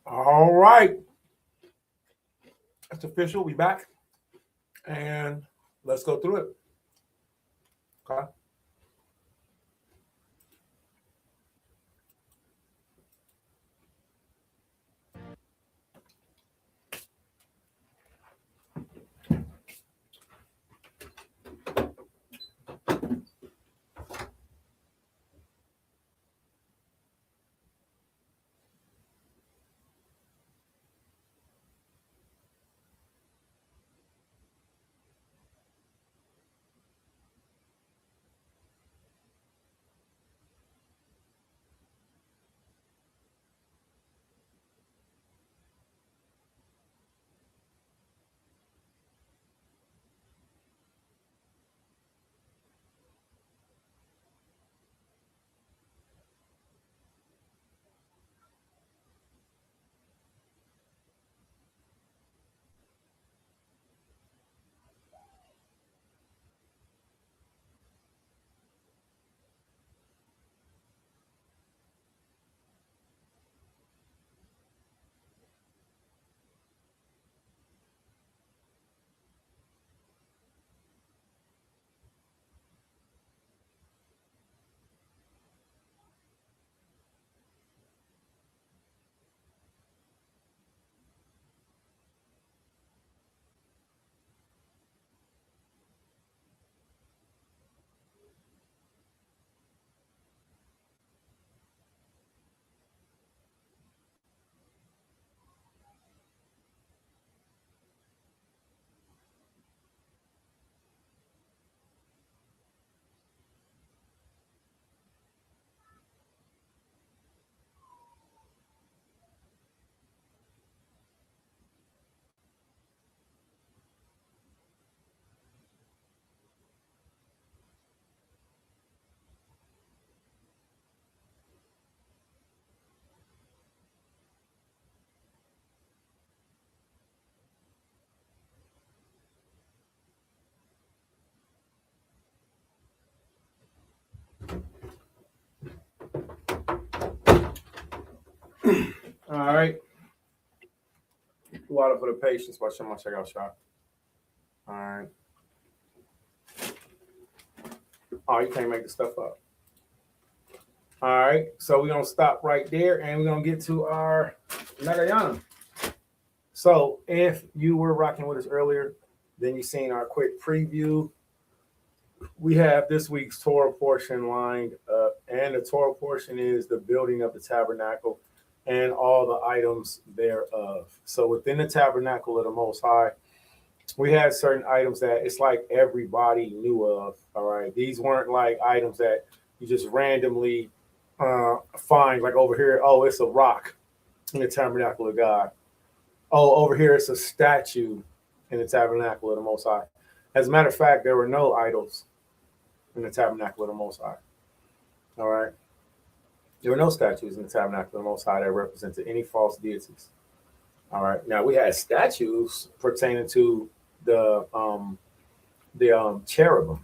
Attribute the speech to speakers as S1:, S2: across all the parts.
S1: All right. It's official. We back. And let's go through it. Okay. All right. Water for the patience. Watch my check out shot. All right. Oh, you can't make the stuff up. All right. So we're going to stop right there and we're going to get to our Nagayana. So if you were rocking with us earlier, then you've seen our quick preview. We have this week's Torah portion lined up, and the Torah portion is the building of the tabernacle and all the items thereof. So within the tabernacle of the Most High, we had certain items that it's like everybody knew of. All right. These weren't like items that you just randomly find, like over here, oh, it's a rock in the tabernacle of God. Oh, over here, it's a statue in the tabernacle of the Most High. As a matter of fact, there were no idols in the tabernacle of the Most High. All right. There were no statues in the tabernacle of the Most High that represented any false deities. All right. Now we had statues pertaining to the cherubim.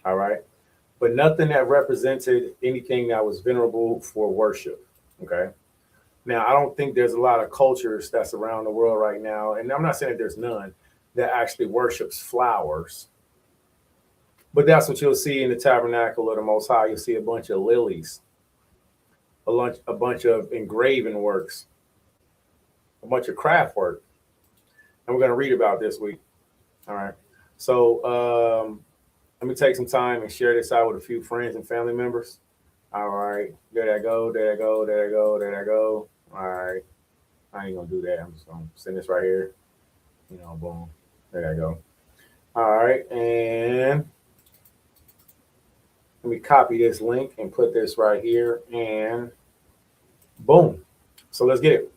S1: All right. But nothing that represented anything that was venerable for worship. Okay. Now I don't think there's a lot of cultures that's around the world right now, and I'm not saying that there's none that actually worships flowers. But that's what you'll see in the tabernacle of the Most High. You'll see a bunch of lilies, a bunch of engraving works, a bunch of craft work. And we're going to read about this week. All right. So let me take some time and share this out with a few friends and family members. All right. There I go. There I go. There I go. There I go. All right. I ain't going to do that. I'm just going to send this right here. You know, boom. There I go. All right. And let me copy this link and put this right here. And boom. So let's get it.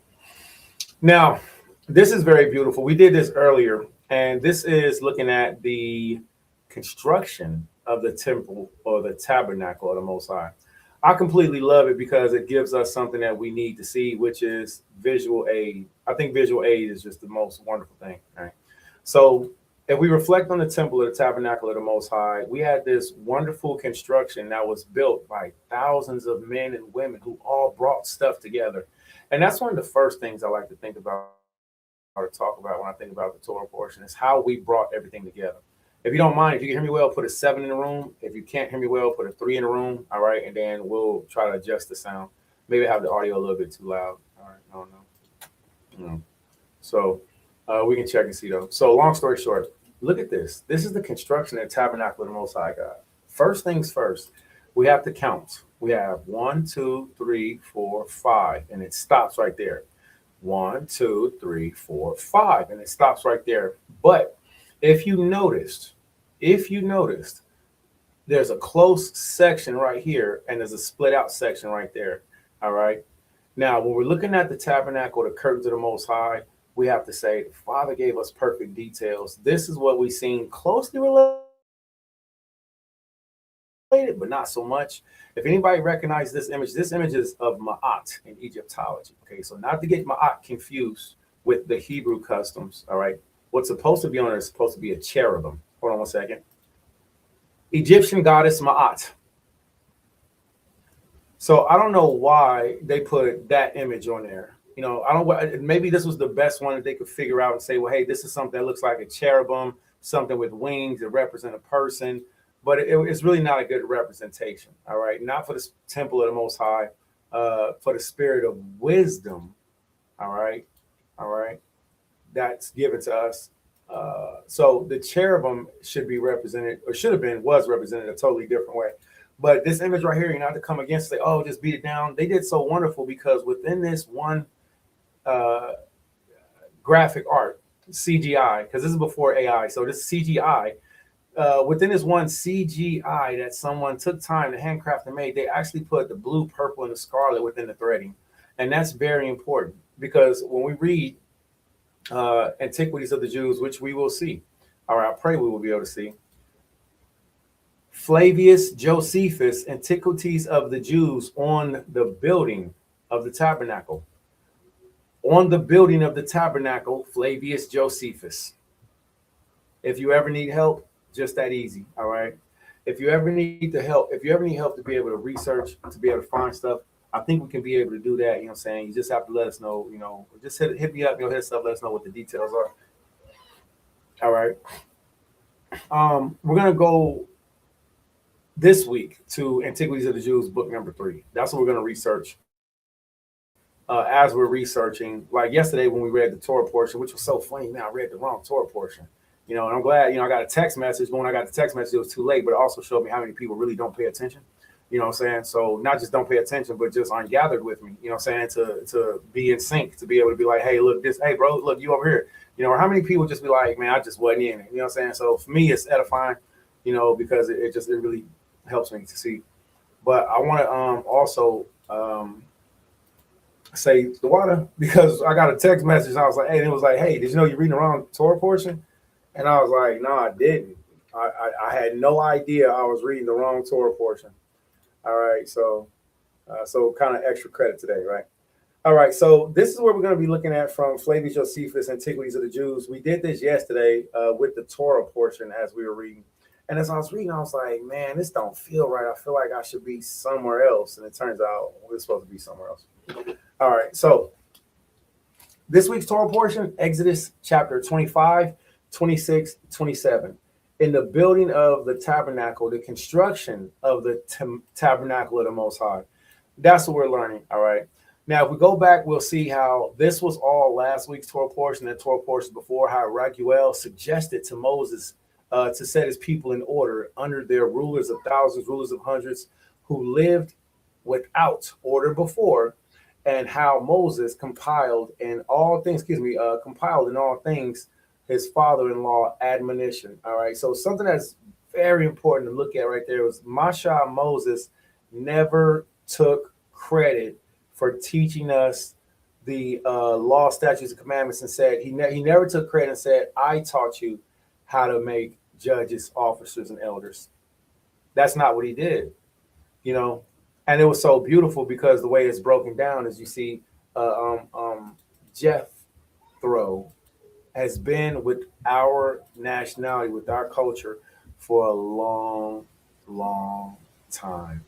S1: Now, this is very beautiful. We did this earlier. And this is looking at the construction of the temple or the tabernacle of the Most High. I completely love it because it gives us something that we need to see, which is visual aid. I think visual aid is just the most wonderful thing. Right? So if we reflect on the temple of the tabernacle of the Most High, we had this wonderful construction that was built by thousands of men and women who all brought stuff together. And that's one of the first things I like to think about or talk about when I think about the Torah portion is how we brought everything together. If you don't mind, if you can hear me well, put a 7 in the room. If you can't hear me well, put a 3 in the room. All right, and then we'll try to adjust the sound. Maybe have the audio a little bit too loud. All right, I don't know. So we can check and see though. So long story short, look at this. This is the construction of the tabernacle of the Most High God. First things first, we have to count. We have 1, 2, 3, 4, 5, and it stops right there. 1, 2, 3, 4, 5, and it stops right there. But if you noticed, there's a close section right here, and there's a split out section right there. All right. Now, when we're looking at the tabernacle, the curtains of the Most High, we have to say, the Father gave us perfect details. This is what we've seen closely related, but not so much. If anybody recognizes this image is of Ma'at in Egyptology. Okay, so not to get Ma'at confused with the Hebrew customs. All right, what's supposed to be on it is supposed to be a cherubim. Hold on one second. Egyptian goddess Ma'at. So I don't know why they put that image on there. You know, I don't. Maybe this was the best one that they could figure out and say, well, hey, this is something that looks like a cherubim, something with wings that represent a person. But it's really not a good representation. All right, not for the temple of the Most High, for the spirit of wisdom. All right, that's given to us. So the cherubim should be represented, or should have been, was represented a totally different way. But this image right here, you're not to come against, say, oh, just beat it down. They did so wonderful because within this one graphic art, CGI, because this is before AI, so this CGI, within this one CGI that someone took time to handcraft and made, they actually put the blue, purple, and the scarlet within the threading. And that's very important because when we read Antiquities of the Jews, which we will see, or I pray we will be able to see, Flavius Josephus, Antiquities of the Jews on the building of the tabernacle. On the building of the tabernacle, Flavius Josephus. If you ever need help, just that easy, all right? If you ever need help to be able to research, to be able to find stuff, I think we can be able to do that, you know what I'm saying? You just have to let us know, you know, just hit me up, hit us up, let us know what the details are. All right. We're going to go this week to Antiquities of the Jews, book number 3. That's what we're going to research. As we're researching, like yesterday when we read the Torah portion, which was so funny, man, I read the wrong Torah portion. You know, and I'm glad, you know, I got a text message, but when I got the text message, it was too late, but it also showed me how many people really don't pay attention. You know what I'm saying? So not just don't pay attention, but just aren't gathered with me, you know what I'm saying, to be in sync, to be able to be like, hey, look, hey, bro, look, you over here. You know, or how many people just be like, man, I just wasn't in it. You know what I'm saying? So for me, it's edifying, you know, because it really helps me to see. But I want to also say the water, because I got a text message. And I was like, hey, and it was like, hey, did you know you're reading the wrong Torah portion? And I was like, no, I didn't. I had no idea I was reading the wrong Torah portion. All right, so kind of extra credit today, right? All right, so this is what we're going to be looking at from Flavius Josephus, Antiquities of the Jews. We did this yesterday with the Torah portion as we were reading. And as I was reading, I was like, man, this don't feel right. I feel like I should be somewhere else. And it turns out we're supposed to be somewhere else. All right, so this week's Torah portion, Exodus chapter 25, 26, 27. In the building of the tabernacle, the construction of the tabernacle of the Most High. That's what we're learning, all right? Now, if we go back, we'll see how this was all last week's Torah portion, and Torah portion before, how Raguel suggested to Moses to set his people in order under their rulers of thousands, rulers of hundreds, who lived without order before, and how Moses compiled in all things his father-in-law admonition. All right, so something that's very important to look at right there was Masha Moses never took credit for teaching us the law, statutes, and commandments, and said he never took credit and said, I taught you how to make judges, officers, and elders. That's not what he did, you know. And it was so beautiful because the way it's broken down is you see Jethro has been with our nationality, with our culture for a long, long time.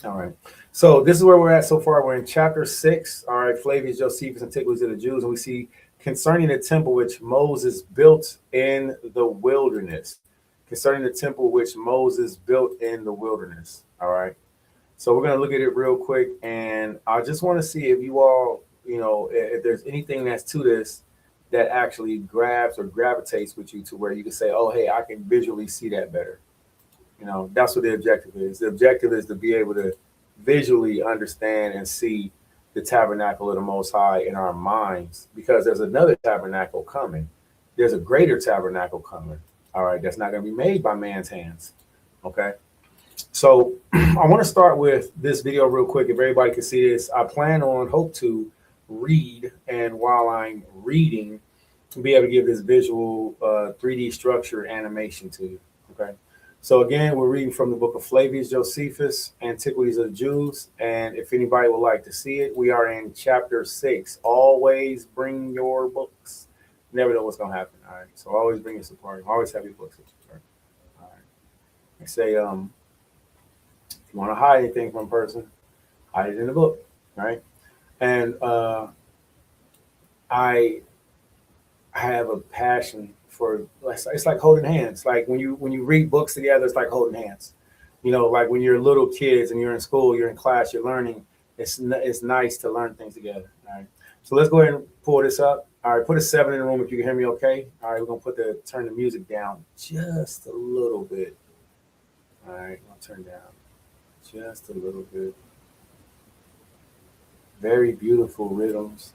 S1: All right. So this is where we're at so far. We're in chapter 6. All right. Flavius, Josephus, Antiquities of the Jews. And we see concerning the temple which Moses built in the wilderness. Concerning the temple which Moses built in the wilderness. All right. So we're going to look at it real quick. And I just want to see if you all, if there's anything that's to this that actually grabs or gravitates with you to where you can say, oh, hey, I can visually see that better. That's what the objective is. The objective is to be able to visually understand and see the tabernacle of the Most High in our minds, because there's another tabernacle coming. There's a greater tabernacle coming. All right. That's not going to be made by man's hands. Okay. So I want to start with this video real quick. If everybody can see this, I hope to read. And while I'm reading, to be able to give this visual 3D structure animation to you. Okay. So again, we're reading from the book of Flavius Josephus, Antiquities of the Jews. And if anybody would like to see it, we are in chapter 6. Always bring your books. Never know what's going to happen. All right. So always bring your support. Always have your books. All right. I say, if you want to hide anything from a person, hide it in the book. Right. And I have a passion for, it's like holding hands. Like when you read books together, it's like holding hands. Like when you're little kids and you're in school, you're in class, you're learning. It's nice to learn things together. All right. So let's go ahead and pull this up. All right. Put a 7 in the room if you can hear me. Okay. All right. We're gonna turn the music down just a little bit. All right. I'll turn down just a little bit. Very beautiful rhythms.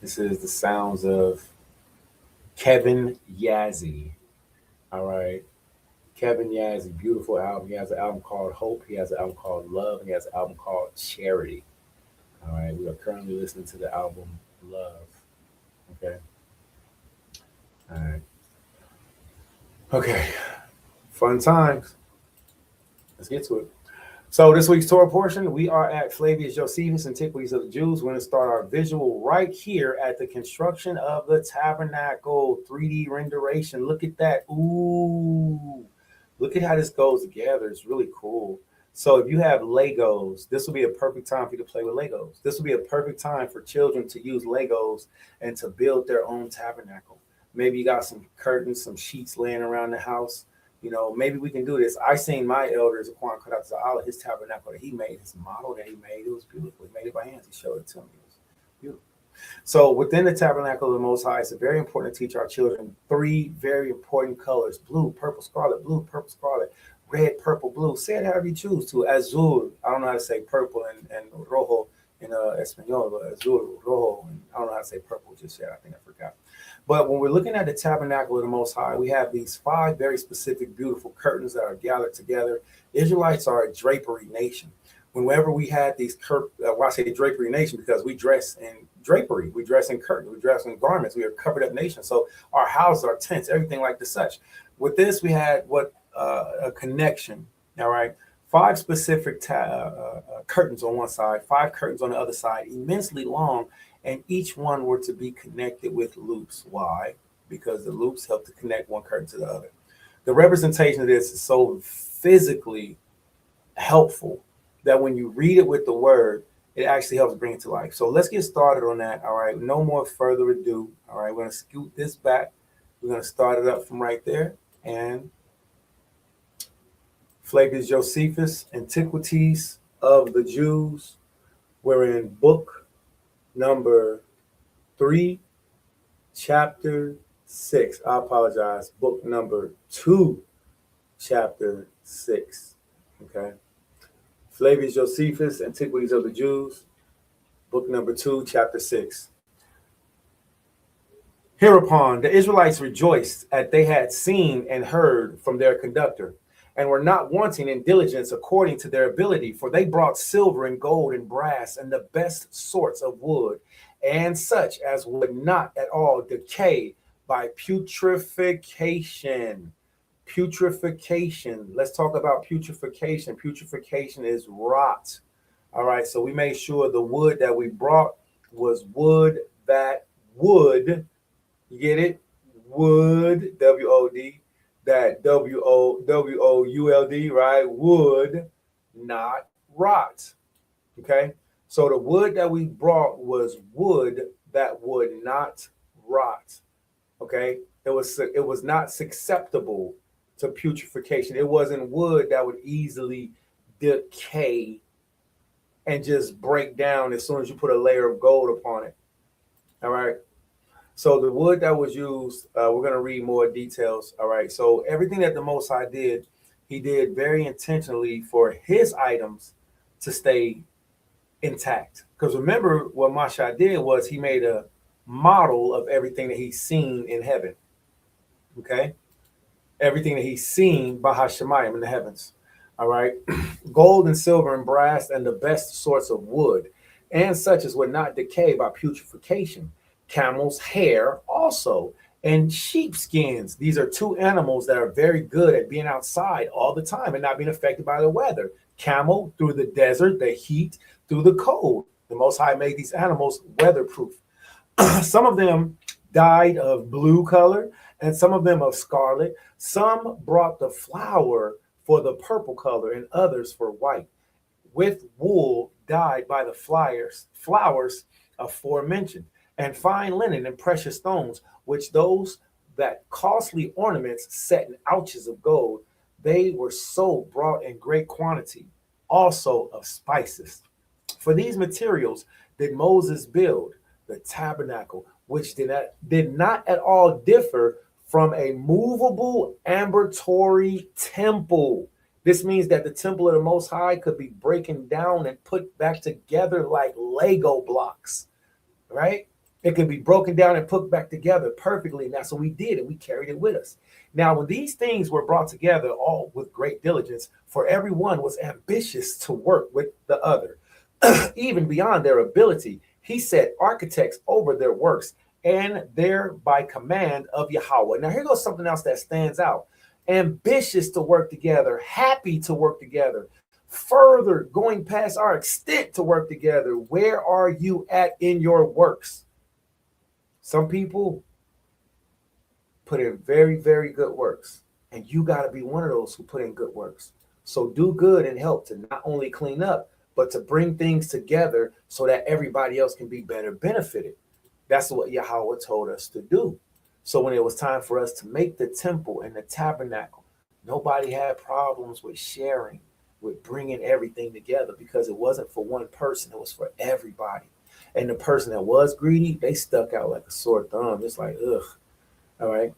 S1: This is the sounds of Kevin Yazzie. All right. Kevin Yazzie, beautiful album. He has an album called Hope. He has an album called Love. And he has an album called Charity. All right. We are currently listening to the album Love. Okay. All right. Okay. Fun times. Let's get to it. So this week's Torah portion, we are at Flavius Josephus, Antiquities of the Jews. We're going to start our visual right here at the construction of the tabernacle, 3D renderation. Look at that. Ooh, look at how this goes together. It's really cool. So if you have Legos, this will be a perfect time for you to play with Legos. This will be a perfect time for children to use Legos and to build their own tabernacle. Maybe you got some curtains, some sheets laying around the house. Maybe we can do this. I seen my elders, Quan cut out his tabernacle that he made, his model that he made. It was beautiful. He made it by hand. He showed it to me. It was beautiful. So within the tabernacle of the Most High, it's very important to teach our children 3 very important colors: blue, purple, scarlet, blue, purple, scarlet, red, purple, blue. Say it however you choose to. Azul. I don't know how to say purple and rojo in Espanol, but azul, rojo. And I don't know how to say purple just yet. I think I forgot. But when we're looking at the tabernacle of the Most High, we have these 5 very specific, beautiful curtains that are gathered together. Israelites are a drapery nation. Whenever we had these I say drapery nation because we dress in drapery, we dress in curtains, we dress in garments. We are covered up nation. So our houses, our tents, everything like the such. With this, we had a connection. All right. 5 specific curtains on one side, 5 curtains on the other side, immensely long. And each one were to be connected with loops. Why? Because the loops help to connect one curtain to the other. The representation of this is so physically helpful that when you read it with the word, it actually helps bring it to life. So let's get started on that. All right. No more further ado. All right. We're going to scoot this back. We're going to start it up from right there. And Flavius Josephus, Antiquities of the Jews. We're in book number 3, chapter 6. I apologize. Book number 2, chapter 6. Okay. Flavius Josephus, Antiquities of the Jews, book number 2, chapter 6. Hereupon the Israelites rejoiced at they had seen and heard from their conductor, and were not wanting in diligence according to their ability, for they brought silver and gold and brass and the best sorts of wood, and such as would not at all decay by putrefaction. Putrefaction. Let's talk about putrefaction. Putrefaction is rot. All right. So we made sure the wood that we brought was wood that would, you get it? Wood, W-O-D, that W-O-U-L-D, right? Would not rot. Okay, so the wood that we brought was wood that would not rot. Okay, it was not susceptible to putrefaction. It wasn't wood that would easily decay and just break down as soon as you put a layer of gold upon it. All right. So the wood that was used, we're going to read more details. All right. So everything that the Most High did, he did very intentionally for his items to stay intact. Because remember what Masha did was he made a model of everything that he's seen in heaven. Okay. Everything that he's seen by Hashemayim in the heavens. All right. Gold and silver and brass and the best sorts of wood, and such as would not decay by putrefaction. Camel's hair also, and sheepskins. These are two animals that are very good at being outside all the time and not being affected by the weather. Camel through the desert, the heat, through the cold. The Most High made these animals weatherproof. Some of them dyed of blue color and some of them of scarlet. Some brought the flower for the purple color and others for white, with wool dyed by the flowers aforementioned, and fine linen and precious stones, which those that costly ornaments set in ouches of gold, they were so brought in great quantity, also of spices. For these materials did Moses build the tabernacle, which did not at all differ from a movable ambulatory temple. This means that the temple of the Most High could be broken down and put back together like Lego blocks, right? It could be broken down and put back together perfectly. And that's what we did, and we carried it with us. Now, when these things were brought together, all with great diligence, for everyone was ambitious to work with the other, even beyond their ability. He set architects over their works, and there by command of Yahweh. Now, here goes something else that stands out. Ambitious to work together, happy to work together, further going past our extent to work together. Where are you at in your works? Some people put in very, very good works, and you got to be one of those who put in good works. So do good and help to not only clean up, but to bring things together so that everybody else can be better benefited. That's what Yahweh told us to do. So when it was time for us to make the temple and the tabernacle, nobody had problems with sharing, with bringing everything together, because it wasn't for one person, it was for everybody. And the person that was greedy, they stuck out like a sore thumb. It's like, ugh. All right.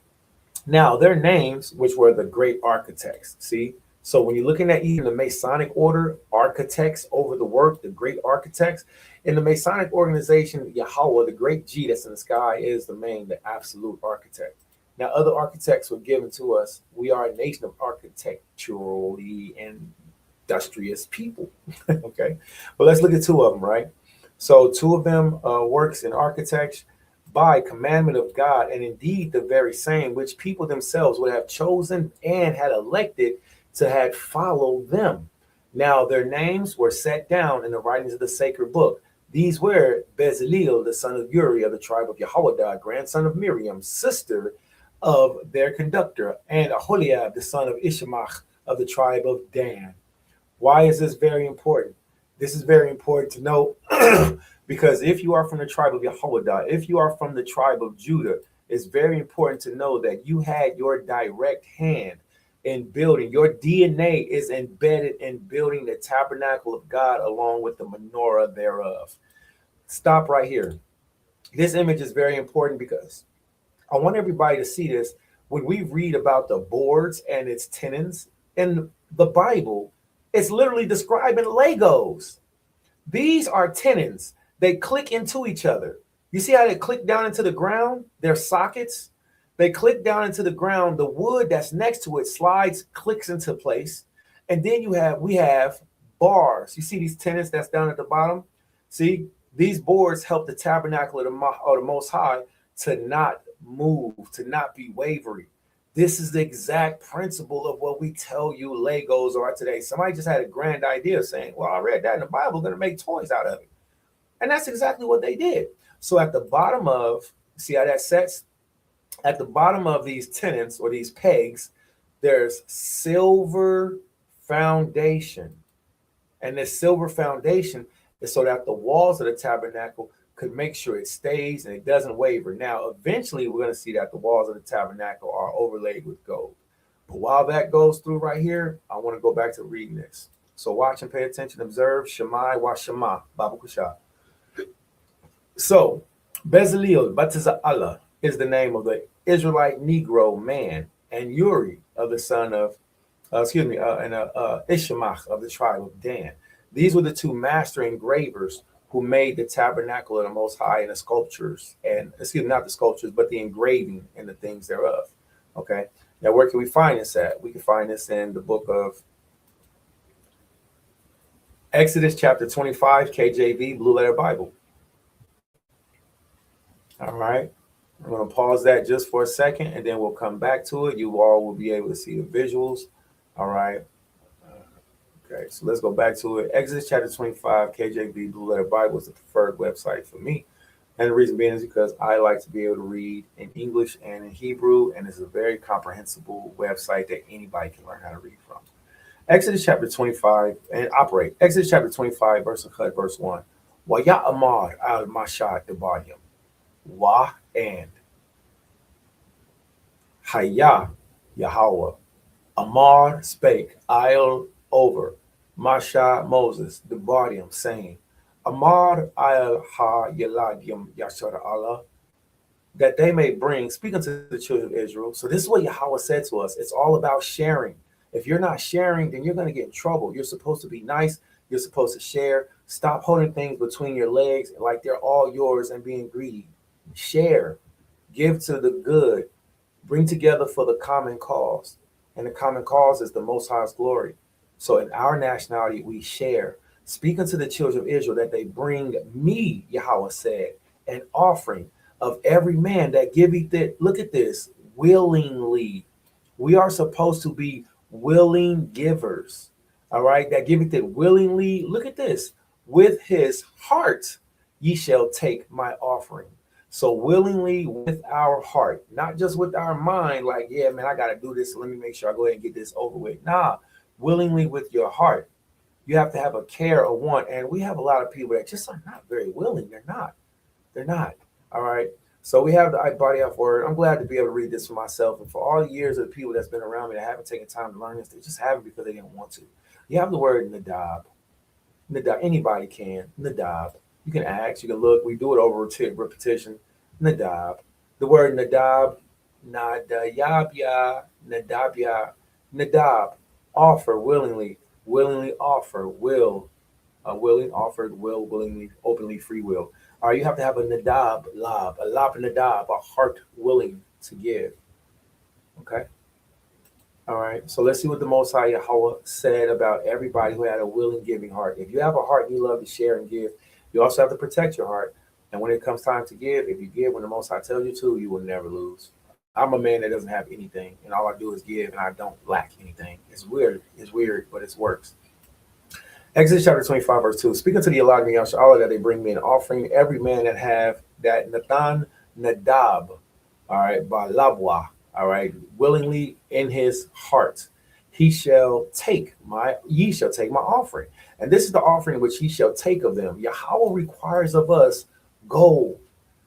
S1: Now, their names, which were the great architects, see? So when you're looking at even the Masonic order, architects over the work, the great architects, in the Masonic organization, Yahweh, the great G that's in the sky, is the absolute architect. Now, other architects were given to us. We are a nation of architecturally industrious people. Okay. But let's look at two of them, right? So two of them works in architecture by commandment of God, and indeed the very same which people themselves would have chosen and had elected to have followed them. Now their names were set down in the writings of the sacred book. These were Bezaleel, the son of Uri of the tribe of Yehoiada, grandson of Miriam, sister of their conductor, and Aholiab, the son of Ishmach of the tribe of Dan. Why is this very important? This is very important to know because if you are from the tribe of Yehoiada, if you are from the tribe of Judah, it's very important to know that you had your direct hand in building. Your DNA is embedded in building the tabernacle of God along with the menorah thereof. Stop right here. This image is very important because I want everybody to see this. When we read about the boards and its tenons in the Bible, it's literally describing Legos. These are tenons. They click into each other. You see how they click down into the ground? They're sockets. They click down into the ground. The wood that's next to it slides, clicks into place. And then we have bars. You see these tenons that's down at the bottom? See, these boards help the tabernacle of the Most High to not move, to not be wavering. This is the exact principle of what we tell you Legos are today. Somebody just had a grand idea saying, well, I read that in the Bible, going to make toys out of it. And that's exactly what they did. So at the bottom of, see how that sets? At the bottom of these tenons or these pegs, there's silver foundation. And this silver foundation is so that the walls of the tabernacle could make sure it stays and it doesn't waver. Now, eventually, we're going to see that the walls of the tabernacle are overlaid with gold. But while that goes through right here, I want to go back to reading this. So watch and pay attention, observe, Shemai wa Shema, Babu Kusha. So, Bezaleel Batiza'Allah is the name of the Israelite Negro man, and Uri of the son of, Ishmach of the tribe of Dan. These were the two master engravers who made the tabernacle of the Most High and the sculptures, and not the sculptures, but the engraving and the things thereof. Okay. Now, where can we find this at? We can find this in the book of Exodus chapter 25, KJV, Blue Letter Bible. All right. I'm going to pause that just for a second, and then we'll come back to it. You all will be able to see the visuals. All right. Okay, so let's go back to it. Exodus chapter 25, KJV, Blue Letter Bible is the preferred website for me. And the reason being is because I like to be able to read in English and in Hebrew, and it's a very comprehensible website that anybody can learn how to read from. Exodus chapter 25, and operate. Exodus chapter 25, verse 1. Wa ya amar al mashad debadim. Wa and Hayah Yahweh. Amar spake, I'll over. Masha Moses, the Bardium, saying, Amar I'll ha Yeladim Yashar Allah, that they may bring, speaking to the children of Israel. So this is what Yahweh said to us. It's all about sharing. If you're not sharing, then you're going to get in trouble. You're supposed to be nice. You're supposed to share. Stop holding things between your legs like they're all yours and being greedy. Share. Give to the good. Bring together for the common cause. And the common cause is the Most High's glory. So in our nationality, we share. Speak unto the children of Israel that they bring me, Yahweh said, an offering of every man that giveth it. Look at this, willingly. We are supposed to be willing givers. All right, that giveth it willingly. Look at this, with his heart ye shall take my offering. So willingly with our heart, not just with our mind, like, yeah, man, I got to do this. So let me make sure I go ahead and get this over with. Nah, willingly with your heart. You have to have a care, a want. And we have a lot of people that just are not very willing. They're not. All right. So we have the body off word. I'm glad to be able to read this for myself. And for all the years of the people that's been around me that haven't taken time to learn this, they just haven't because they didn't want to. You have the word nadab. Nadab. Anybody can. Nadab. You can ask, you can look. We do it over repetition. Nadab. The word nadab, nadayabya, nadabya, nadab. Offer willingly, willingly offer, will, willing, offered, will, willingly, openly, free will. All right, you have to have a nadab, a lab nadab, a heart willing to give. Okay. All right, so let's see what the Most High Yahweh said about everybody who had a willing giving heart. If you have a heart and you love to share and give, you also have to protect your heart. And when it comes time to give, if you give when the Most High tells you to, you will never lose. I'm a man that doesn't have anything, and all I do is give, and I don't lack anything. It's weird, but it works. Exodus chapter 25, verse 2. Speaking to the allotment of Yahshua that they bring me an offering, every man that have that Nathan Nadab, all right, by Labwa, all right, willingly in his heart, ye shall take my offering. And this is the offering which ye shall take of them. Yahweh requires of us gold,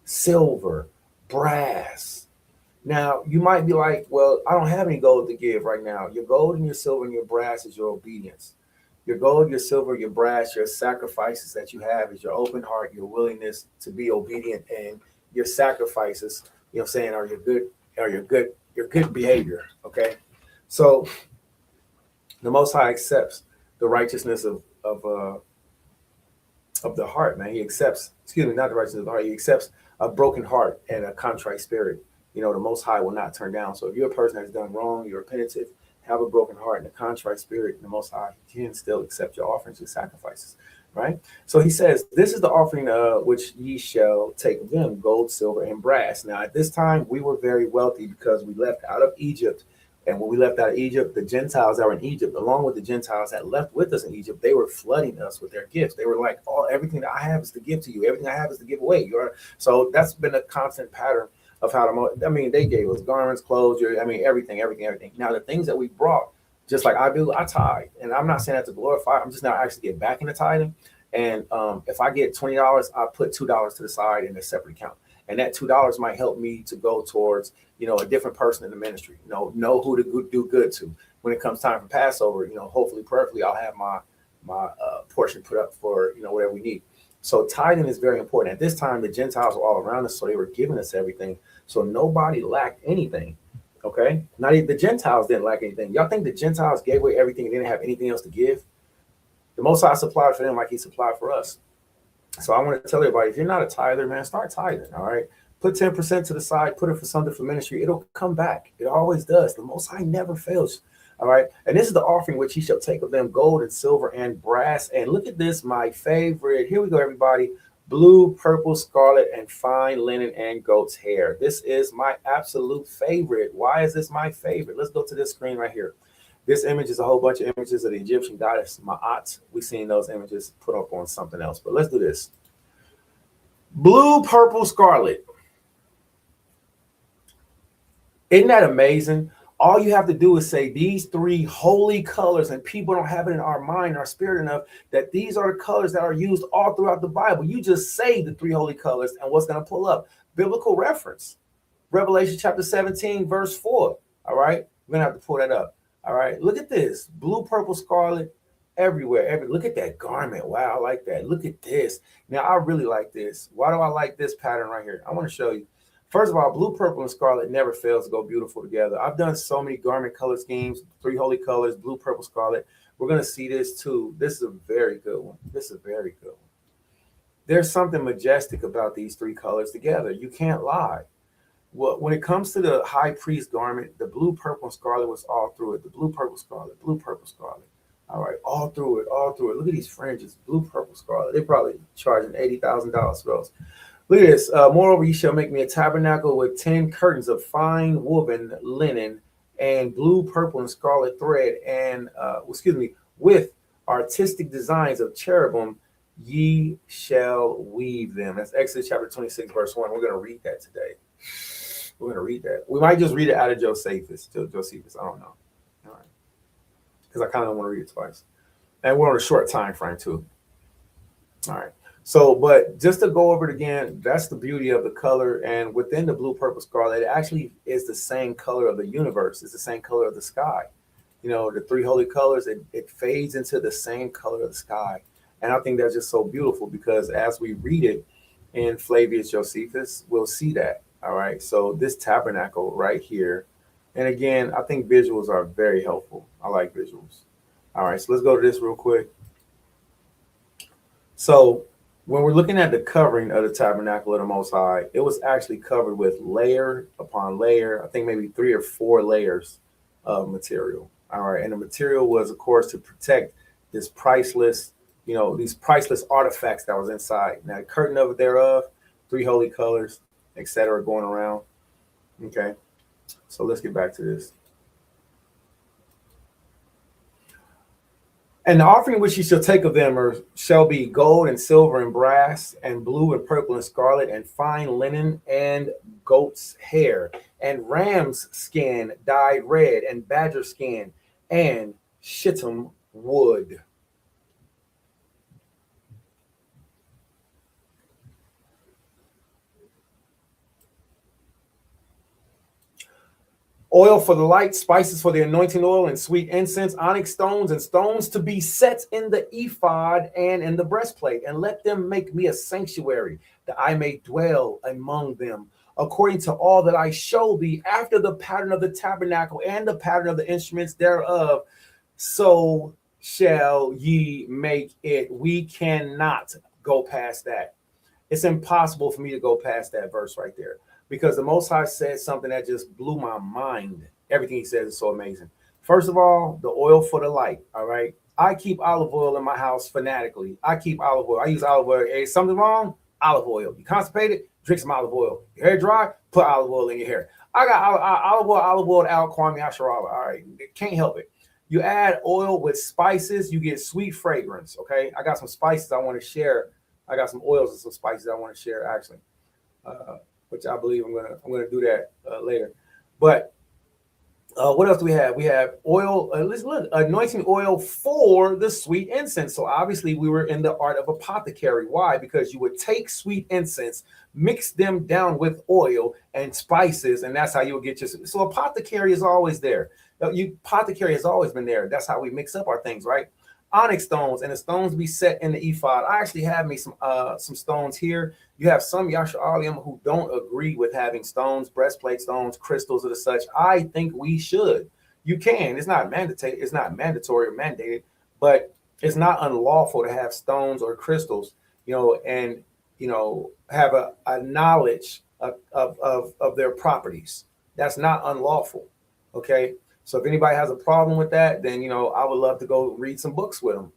S1: silver, brass. Now, you might be like, well, I don't have any gold to give right now. Your gold and your silver and your brass is your obedience. Your gold, your silver, your brass, your sacrifices that you have is your open heart, your willingness to be obedient, and your sacrifices, you know what I'm saying, are your good behavior. Okay. So the Most High accepts the righteousness of the heart, man. He accepts, not the righteousness of the heart. He accepts a broken heart and a contrite spirit. You know, the Most High will not turn down. So if you're a person that's done wrong, you're repentative, have a broken heart and a contrite spirit, the Most High can still accept your offerings and sacrifices, right? So he says, this is the offering which ye shall take of them, gold, silver, and brass. Now, at this time, we were very wealthy because we left out of Egypt. And when we left out of Egypt, the Gentiles that were in Egypt, along with the Gentiles that left with us in Egypt, they were flooding us with their gifts. They were like, oh, everything that I have is to give to you. Everything I have is to give away. So that's been a constant pattern of how they gave us garments, clothes, everything. Now, the things that we brought just like I do, I tithe. And I'm not saying that to glorify, I'm just not actually get back into tithing. And if I get $20, I put $2 to the side in a separate account. And that $2 might help me to go towards, a different person in the ministry, know who to do good to. When it comes time for Passover, hopefully, prayerfully, I'll have my portion put up for, whatever we need. So tithing is very important. At this time, the Gentiles were all around us, so they were giving us everything. So nobody lacked anything. Okay? Not even the Gentiles didn't lack anything. Y'all think the Gentiles gave away everything and didn't have anything else to give? The Most High supplied for them like he supplied for us. So I want to tell everybody, if you're not a tither, man, start tithing, all right? Put 10% to the side, put it for something for ministry. It'll come back. It always does. The Most High never fails. All right. And this is the offering which he shall take of them, gold and silver and brass. And look at this, my favorite. Here we go, everybody. Blue, purple, scarlet, and fine linen and goat's hair. This is my absolute favorite. Why is this my favorite? Let's go to this screen right here. This image is a whole bunch of images of the Egyptian goddess Ma'at. We've seen those images put up on something else, but let's do this. Blue, purple, scarlet. Isn't that amazing? All you have to do is say these three holy colors, and people don't have it in our mind, our spirit enough, that these are the colors that are used all throughout the Bible. You just say the three holy colors, and what's going to pull up? Biblical reference. Revelation chapter 17, verse 4. All right? We're going to have to pull that up. All right? Look at this. Blue, purple, scarlet, everywhere. Look at that garment. Wow, I like that. Look at this. Now, I really like this. Why do I like this pattern right here? I want to show you. First of all, blue, purple, and scarlet never fails to go beautiful together. I've done so many garment color schemes, three holy colors, blue, purple, scarlet. We're going to see this too. This is a very good one. This is a very good one. There's something majestic about these three colors together. You can't lie. Well, when it comes to the high priest garment, the blue, purple, and scarlet was all through it. The blue, purple, scarlet, blue, purple, scarlet. All right, all through it, all through it. Look at these fringes, blue, purple, scarlet. They're probably charging $80,000 for those. Look at this. Moreover, you shall make me a tabernacle with 10 curtains of fine woven linen and blue, purple, and scarlet thread, and with artistic designs of cherubim, ye shall weave them. That's Exodus chapter 26, verse 1. We're going to read that today. We're going to read that. We might just read it out of Josephus. I don't know. All right. Because I kind of want to read it twice. And we're on a short time frame, too. All right. So, but just to go over it again, that's the beauty of the color. And within the blue, purple, scarlet, it actually is the same color of the universe. It's the same color of the sky. The three holy colors, it fades into the same color of the sky. And I think that's just so beautiful because as we read it in Flavius Josephus, we'll see that. All right. So this tabernacle right here. And again, I think visuals are very helpful. I like visuals. All right. So let's go to this real quick. So when we're looking at the covering of the tabernacle of the Most High, it was actually covered with layer upon layer. I think maybe 3 or 4 layers of material. All right. And the material was, of course, to protect this priceless, these priceless artifacts that was inside. Now, the curtain of it thereof, 3 holy colors, etc., going around. Okay. So let's get back to this. And the offering which ye shall take of them shall be gold and silver and brass and blue and purple and scarlet and fine linen and goat's hair and ram's skin dyed red and badger skin and shittim wood. Oil for the light, spices for the anointing oil, and sweet incense, onyx stones, and stones to be set in the ephod and in the breastplate. And let them make me a sanctuary, that I may dwell among them, according to all that I show thee, after the pattern of the tabernacle and the pattern of the instruments thereof. So shall ye make it. We cannot go past that. It's impossible for me to go past that verse right there. Because the Most High said something that just blew my mind. Everything he says is so amazing. First of all, the oil for the light. All right. I keep olive oil in my house fanatically. I keep olive oil. I use olive oil. Hey, something wrong? Olive oil. You constipated? Drink some olive oil. Your hair dry? Put olive oil in your hair. I got olive oil, Al Kwame Asharala. All right. Can't help it. You add oil with spices, you get sweet fragrance. Okay. I got some spices I want to share. I got some oils and some spices I want to share, actually. Which I believe I'm gonna do that later. But What else do we have? We have oil. Let's look, anointing oil for the sweet incense. So obviously we were in the art of apothecary. Why? Because you would take sweet incense, mix them down with oil and spices, and that's how you would get your. So apothecary is always there. Apothecary has always been there. That's how we mix up our things, right? Onyx stones, and the stones be set in the ephod. I actually have me some stones here. You have some Yasha'alim who don't agree with having stones, breastplate stones, crystals, or the such. I think we should. You can. It's not mandatory. It's not mandatory or mandated, but it's not unlawful to have stones or crystals. And have a knowledge of their properties. That's not unlawful. Okay. So if anybody has a problem with that, then I would love to go read some books with them.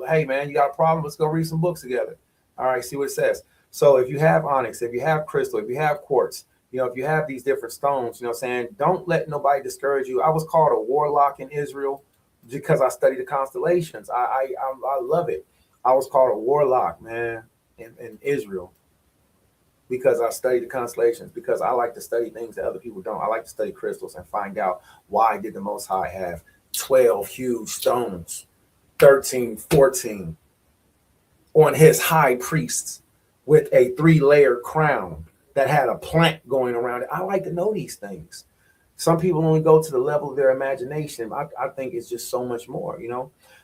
S1: Hey man, you got a problem? Let's go read some books together. All right, see what it says. So if you have onyx, if you have crystal, if you have quartz, if you have these different stones, saying, don't let nobody discourage you. I was called a warlock in Israel because I studied the constellations. I love it. I was called a warlock, man, in Israel, because I study the constellations, because I like to study things that other people don't. I like to study crystals and find out why did the Most High have 12 huge stones, 13, 14 on his high priests with a 3-layer crown that had a plant going around it. I like to know these things. Some people only go to the level of their imagination. I think it's just so much more,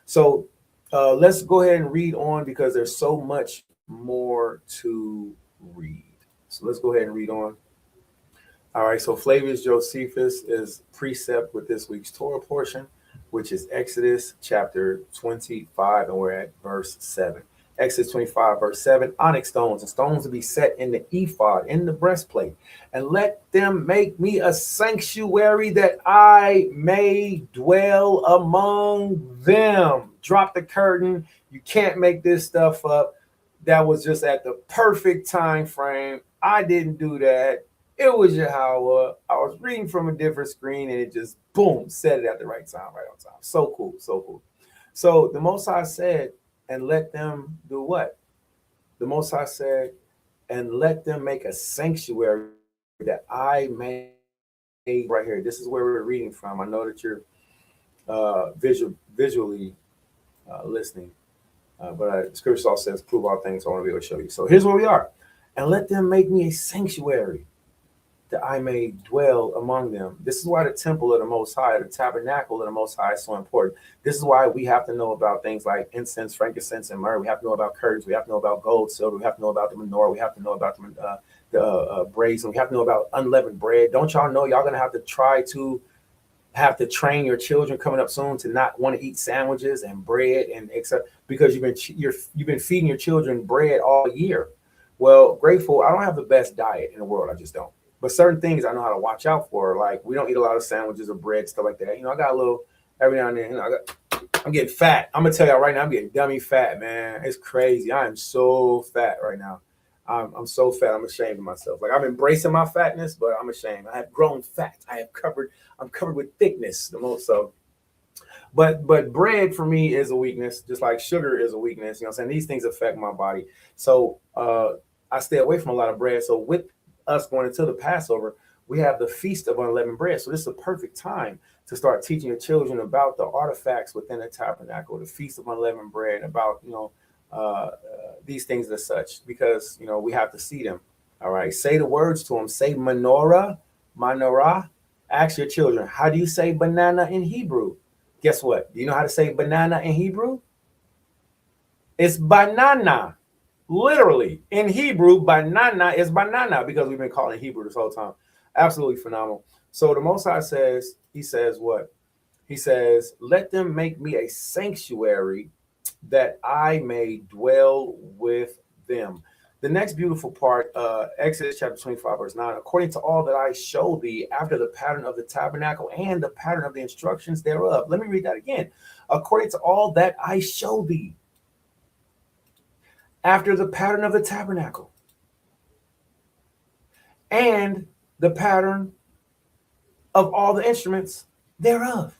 S1: So let's go ahead and read on, because there's so much more to read. So let's go ahead and read on. All right, so Flavius Josephus is precept with this week's Torah portion, which is Exodus chapter 25, and we're at verse 7. Exodus 25, verse 7, onyx stones and stones to be set in the ephod, in the breastplate, and let them make me a sanctuary that I may dwell among them. Drop the curtain. You can't make this stuff up. That was just at the perfect time frame. I didn't do that. It was Yahweh. I was reading from a different screen, and it just, boom, said it at the right time, right on time. So cool, so cool. So the Most High said, and let them do what? The Most High said, and let them make a sanctuary that I may, right here. This is where we're reading from. I know that you're visually listening. But Scripture also says, prove all things. So I want to be able to show you. So here's where we are. And let them make me a sanctuary that I may dwell among them. This is why the temple of the Most High, the tabernacle of the Most High is so important. This is why we have to know about things like incense, frankincense, and myrrh. We have to know about curtains. We have to know about gold, silver. We have to know about the menorah. We have to know about the brazen. We have to know about unleavened bread. Don't y'all know y'all going to have to train your children coming up soon to not want to eat sandwiches and bread and except because you've been feeding your children bread all year. Well, grateful. I don't have the best diet in the world. I just don't. But certain things I know how to watch out for. Like we don't eat a lot of sandwiches or bread, stuff like that. I got a little every now and then. I'm getting fat. I'm gonna tell y'all right now, I'm getting dummy fat, man. It's crazy. I am so fat right now. I'm so fat. I'm ashamed of myself. Like I'm embracing my fatness, but I'm ashamed. I have grown fat. I'm covered with thickness the most. So, but bread for me is a weakness, just like sugar is a weakness. I'm saying? These things affect my body. So I stay away from a lot of bread. So with us going into the Passover, we have the Feast of Unleavened Bread. So this is a perfect time to start teaching your children about the artifacts within the tabernacle, the Feast of Unleavened Bread, about these things as such, because we have to see them. All right, say the words to them. Say menorah. Ask your children, how do you say banana in Hebrew? Guess what? Do you know how to say banana in Hebrew? It's banana. Literally, in Hebrew, banana is banana, because we've been calling Hebrew this whole time. Absolutely phenomenal. So the Most High says, he says what? He says, let them make me a sanctuary that I may dwell with them. The next beautiful part, Exodus chapter 25, verse 9, according to all that I show thee after the pattern of the tabernacle and the pattern of the instructions thereof. Let me read that again. According to all that I show thee after the pattern of the tabernacle and the pattern of all the instruments thereof.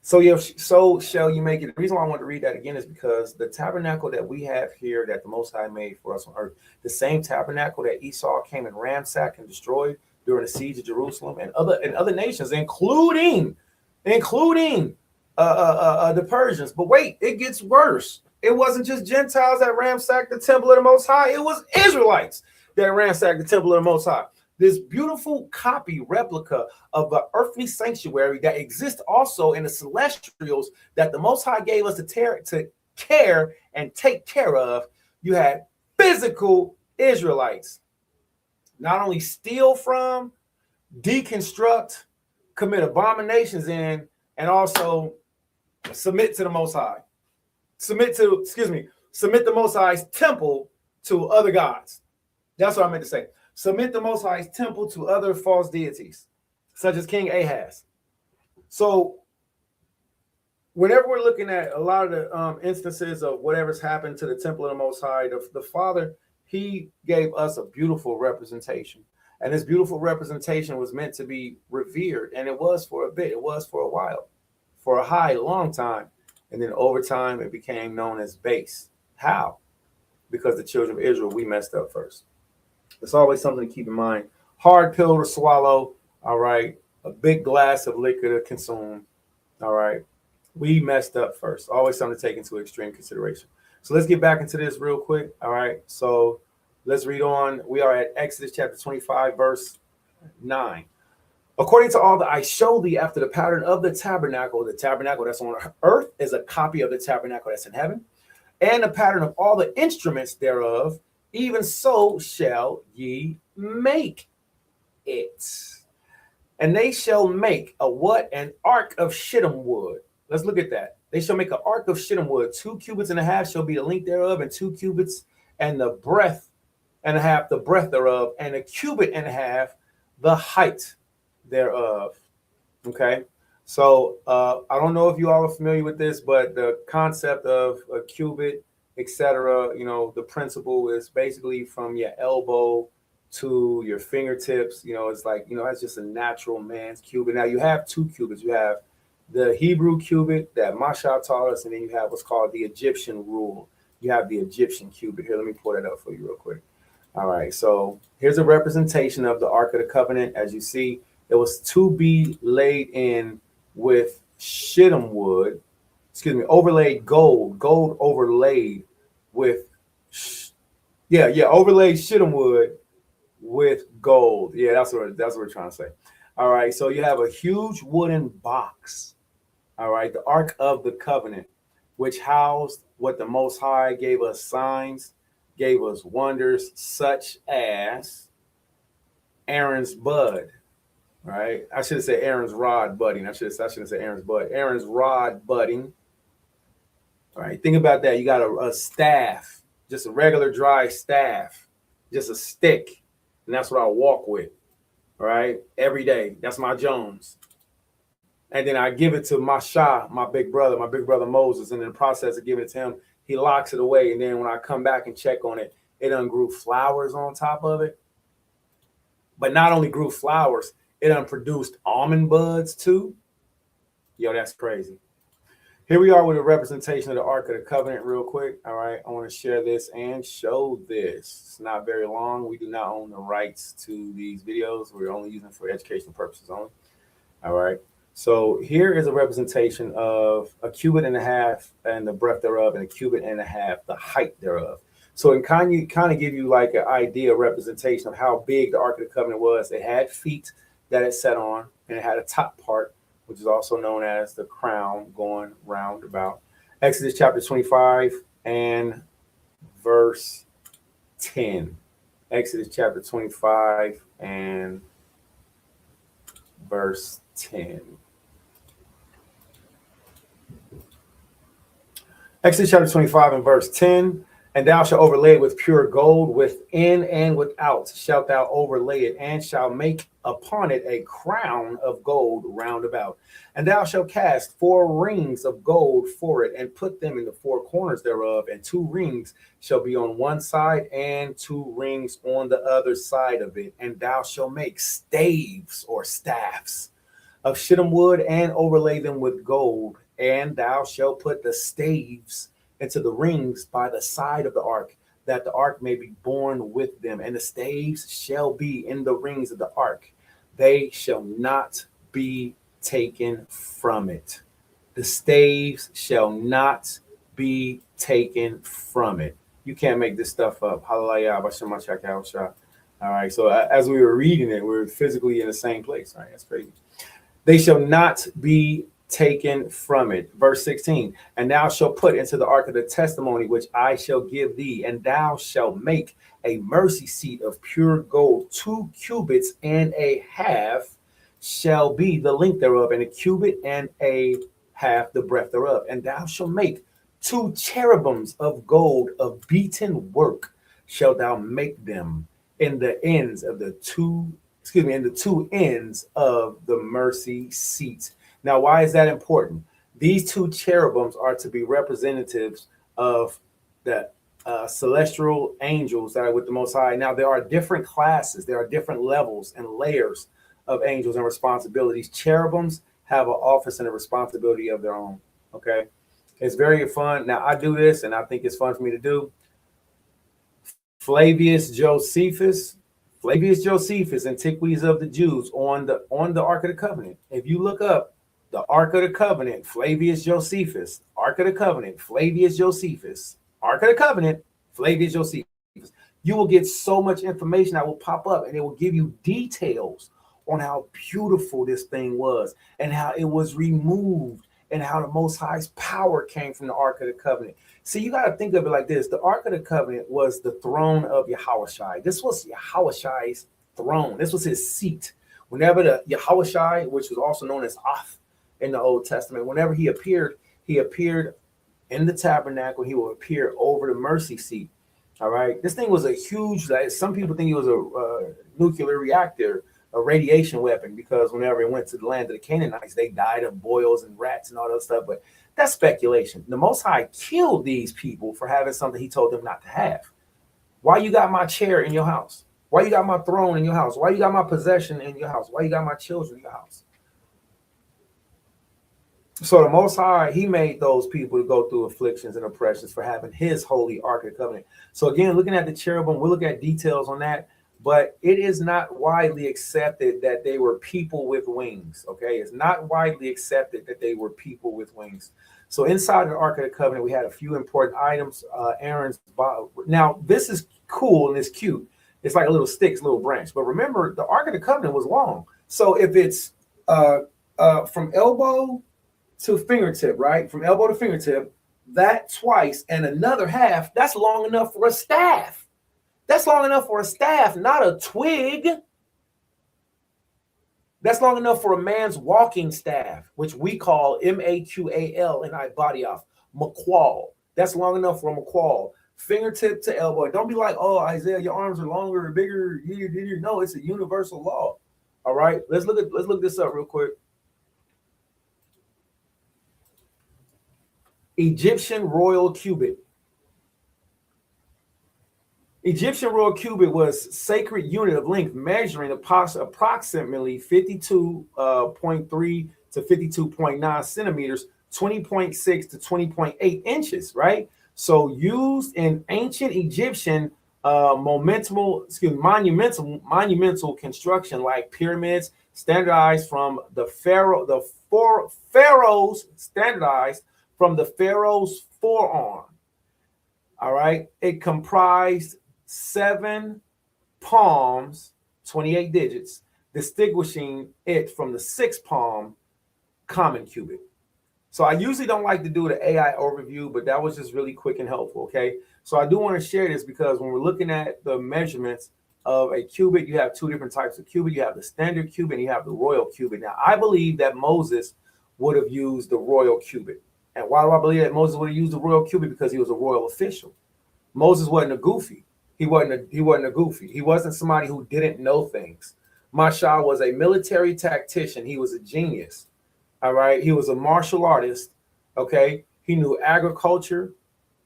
S1: So shall you make it. The reason why I want to read that again is because the tabernacle that we have here, that the Most High made for us on earth, the same tabernacle that Esau came and ransacked and destroyed, during the siege of Jerusalem and other nations, including the Persians. But wait, it gets worse. It wasn't just Gentiles that ransacked the temple of the Most High. It was Israelites that ransacked the temple of the Most High. This beautiful copy replica of the earthly sanctuary that exists also in the celestials that the Most High gave us to care and take care of. You had physical Israelites not only steal from, deconstruct, commit abominations in, and also submit to the Most High. Submit the Most High's temple to other gods. That's what I meant to say. Submit the Most High's temple to other false deities, such as King Ahaz. So whenever we're looking at a lot of the instances of whatever's happened to the temple of the Most High, the Father, he gave us a beautiful representation. And this beautiful representation was meant to be revered. And it was for a bit. It was for a while, for a long time. And then over time, it became known as base. How? Because the children of Israel, we messed up first. It's always something to keep in mind. Hard pill to swallow. All right. A big glass of liquor to consume. All right. We messed up first. Always something to take into extreme consideration. So let's get back into this real quick. All right. So let's read on. We are at Exodus chapter 25, verse 9. According to all that I show thee after the pattern of the tabernacle that's on earth is a copy of the tabernacle that's in heaven, and the pattern of all the instruments thereof, even so shall ye make it. And they shall make a what? An ark of shittim wood. Let's look at that. They shall make an ark of shittim wood. 2 cubits and a half shall be the length thereof, and 2 cubits and the breadth and a half the breadth thereof, and a cubit and a half the height thereof. Okay. So I don't know if you all are familiar with this, but the concept of a cubit, etc., the principle is basically from your elbow to your fingertips. It's like, that's just a natural man's cubit. Now you have 2 cubits. You have the Hebrew cubit that Masha taught us, and then you have what's called the Egyptian rule. You have the Egyptian cubit. Here, let me pull that up for you real quick. All right, so here's a representation of the Ark of the Covenant. As you see, it was to be laid in with shittim wood, overlaid gold overlaid with, overlaid shittim wood with gold. Yeah, that's what we're trying to say. All right, so you have a huge wooden box. All right, the Ark of the Covenant, which housed what the Most High gave us signs, gave us wonders, such as Aaron's bud. Right? I should have said Aaron's rod budding. I should have said Aaron's bud. Aaron's rod budding. All right, think about that. You got a staff, just a regular dry staff, just a stick, and that's what I walk with. All right, every day. That's my Jones. And then I give it to Masha, my big brother Moses. And in the process of giving it to him, he locks it away. And then when I come back and check on it, it done grew flowers on top of it. But not only grew flowers, it done produced almond buds too. Yo, that's crazy. Here we are with a representation of the Ark of the Covenant real quick. All right, I want to share this and show this. It's not very long. We do not own the rights to these videos. We're only using it for educational purposes only. All right. So here is a representation of a cubit and a half and the breadth thereof, and a cubit and a half the height thereof. So it kind of give you like an idea, representation of how big the Ark of the Covenant was. It had feet that it sat on, and it had a top part, which is also known as the crown, going round about. Exodus chapter 25 and verse 10. Exodus chapter 25 and verse 10. Exodus chapter 25 and verse 10. And thou shalt overlay it with pure gold, within and without shalt thou overlay it, and shalt make upon it a crown of gold round about. And thou shalt cast 4 rings of gold for it, and put them in the 4 corners thereof, and 2 rings shall be on one side, and 2 rings on the other side of it. And thou shalt make staves or staffs of shittim wood, and overlay them with gold. And thou shalt put the staves into the rings by the side of the ark, that the ark may be borne with them, and the staves shall be in the rings of the ark. They shall not be taken from it. The staves shall not be taken from it. You can't make this stuff up. Hallelujah. All right. So as we were reading it, we were physically in the same place. All right. That's crazy. They shall not be taken from it. Verse 16. And thou shalt put into the ark of the testimony, which I shall give thee, and thou shalt make a mercy seat of pure gold. 2 cubits and a half shall be the length thereof, and a cubit and a half the breadth thereof. And thou shalt make 2 cherubims of gold of beaten work, shalt thou make them in the ends of the two ends of the mercy seat. Now, why is that important? These 2 cherubims are to be representatives of the celestial angels that are with the Most High. Now, there are different classes, there are different levels and layers of angels and responsibilities. Cherubims have an office and a responsibility of their own. Okay, it's very fun. Now, I do this, and I think it's fun for me to do. Flavius Josephus, Antiquities of the Jews, on the Ark of the Covenant. If you look up the Ark of the Covenant, Flavius Josephus, Ark of the Covenant, Flavius Josephus, Ark of the Covenant, Flavius Josephus, you will get so much information that will pop up, and it will give you details on how beautiful this thing was and how it was removed and how the Most High's power came from the Ark of the Covenant. See, you got to think of it like this. The Ark of the Covenant was the throne of Yahushua. This was Yahushua's throne. This was his seat. Whenever the Yahushua, which was also known as Oth in the Old Testament, whenever he appeared in the tabernacle. He will appear over the mercy seat. All right. This thing was a huge, like, some people think it was a nuclear reactor, a radiation weapon, because whenever it went to the land of the Canaanites, they died of boils and rats and all that stuff. But that's speculation. The Most High killed these people for having something he told them not to have. Why you got my chair in your house? Why you got my throne in your house? Why you got my possession in your house? Why you got my children in your house? So the Most High, he made those people go through afflictions and oppressions for having his holy Ark of the Covenant. So again, looking at the cherubim, we'll look at details on that. But it is not widely accepted that they were people with wings. Okay, it's not widely accepted that they were people with wings. So inside the Ark of the Covenant, we had a few important items. Aaron's bow. Now this is cool and it's cute. It's like a little stick, it's a little branch. But remember, the Ark of the Covenant was long. So if it's from elbow to fingertip, right? From elbow to fingertip, that twice and another half, that's long enough for a staff. That's long enough for a staff, not a twig. That's long enough for a man's walking staff, which we call M-A-Q-A-L in Ibadioth, maqual. That's long enough for a maqual. Fingertip to elbow. Don't be like, oh, Isaiah, your arms are longer or bigger. No, it's a universal law. All right, let's look this up real quick. Egyptian royal cubit. Egyptian royal cubit was sacred unit of length measuring approximately 52.3 to 52.9 centimeters, 20.6 to 20.8 inches, right? So used in ancient Egyptian monumental construction like pyramids, standardized from the pharaoh's standardized from the pharaoh's forearm. All right, it comprised 7 palms, 28 digits, distinguishing it from the 6 palm common cubit. So I usually don't like to do the AI overview, but that was just really quick and helpful. Okay, so I do want to share this because when we're looking at the measurements of a cubit, you have 2 different types of cubit. You have the standard cubit and you have the royal cubit. Now, I believe that Moses would have used the royal cubit. And why do I believe that Moses would have used the royal cubit? Because he was a royal official. Moses wasn't a goofy. He wasn't a goofy. He wasn't somebody who didn't know things. Masha was a military tactician. He was a genius. All right. He was a martial artist. Okay. He knew agriculture.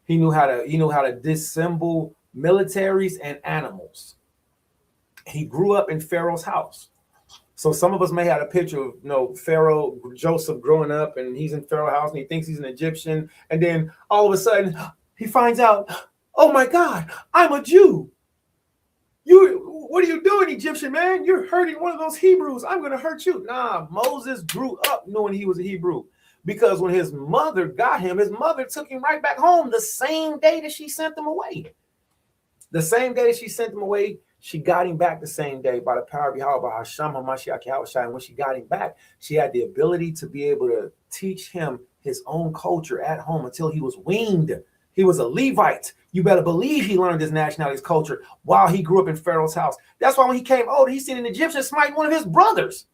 S1: He knew how to disassemble militaries and animals. He grew up in Pharaoh's house. So some of us may have a picture of Pharaoh Joseph growing up, and he's in Pharaoh's house and he thinks he's an Egyptian, and then all of a sudden he finds out Oh my God, I'm a Jew. What are you doing, Egyptian man? You're hurting one of those Hebrews. I'm going to hurt you. Nah, Moses grew up knowing he was a Hebrew, because when his mother got him, his mother took him right back home the same day that she sent him away. The same day that she sent him away, she got him back the same day by the power of Yahweh, Hashem HaMashiach Yahushua. And when she got him back, she had the ability to be able to teach him his own culture at home until he was weaned. He was a Levite. You better believe he learned his nationality, his culture, while he grew up in Pharaoh's house. That's why when he came older, he seen an Egyptian smite one of his brothers.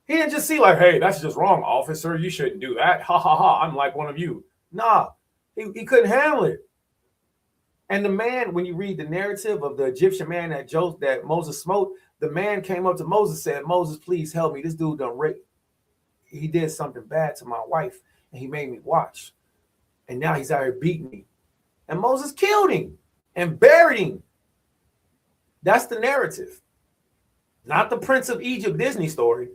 S1: He didn't just see like, hey, that's just wrong, officer. You shouldn't do that. Ha, ha, ha. I'm like one of you. Nah, he couldn't handle it. And the man, when you read the narrative of the Egyptian man that Moses smote, the man came up to Moses and said, Moses, please help me. This dude done rape. He did something bad to my wife, and he made me watch. And now he's out here beating me. And Moses killed him and buried him. That's the narrative, not the Prince of Egypt Disney story.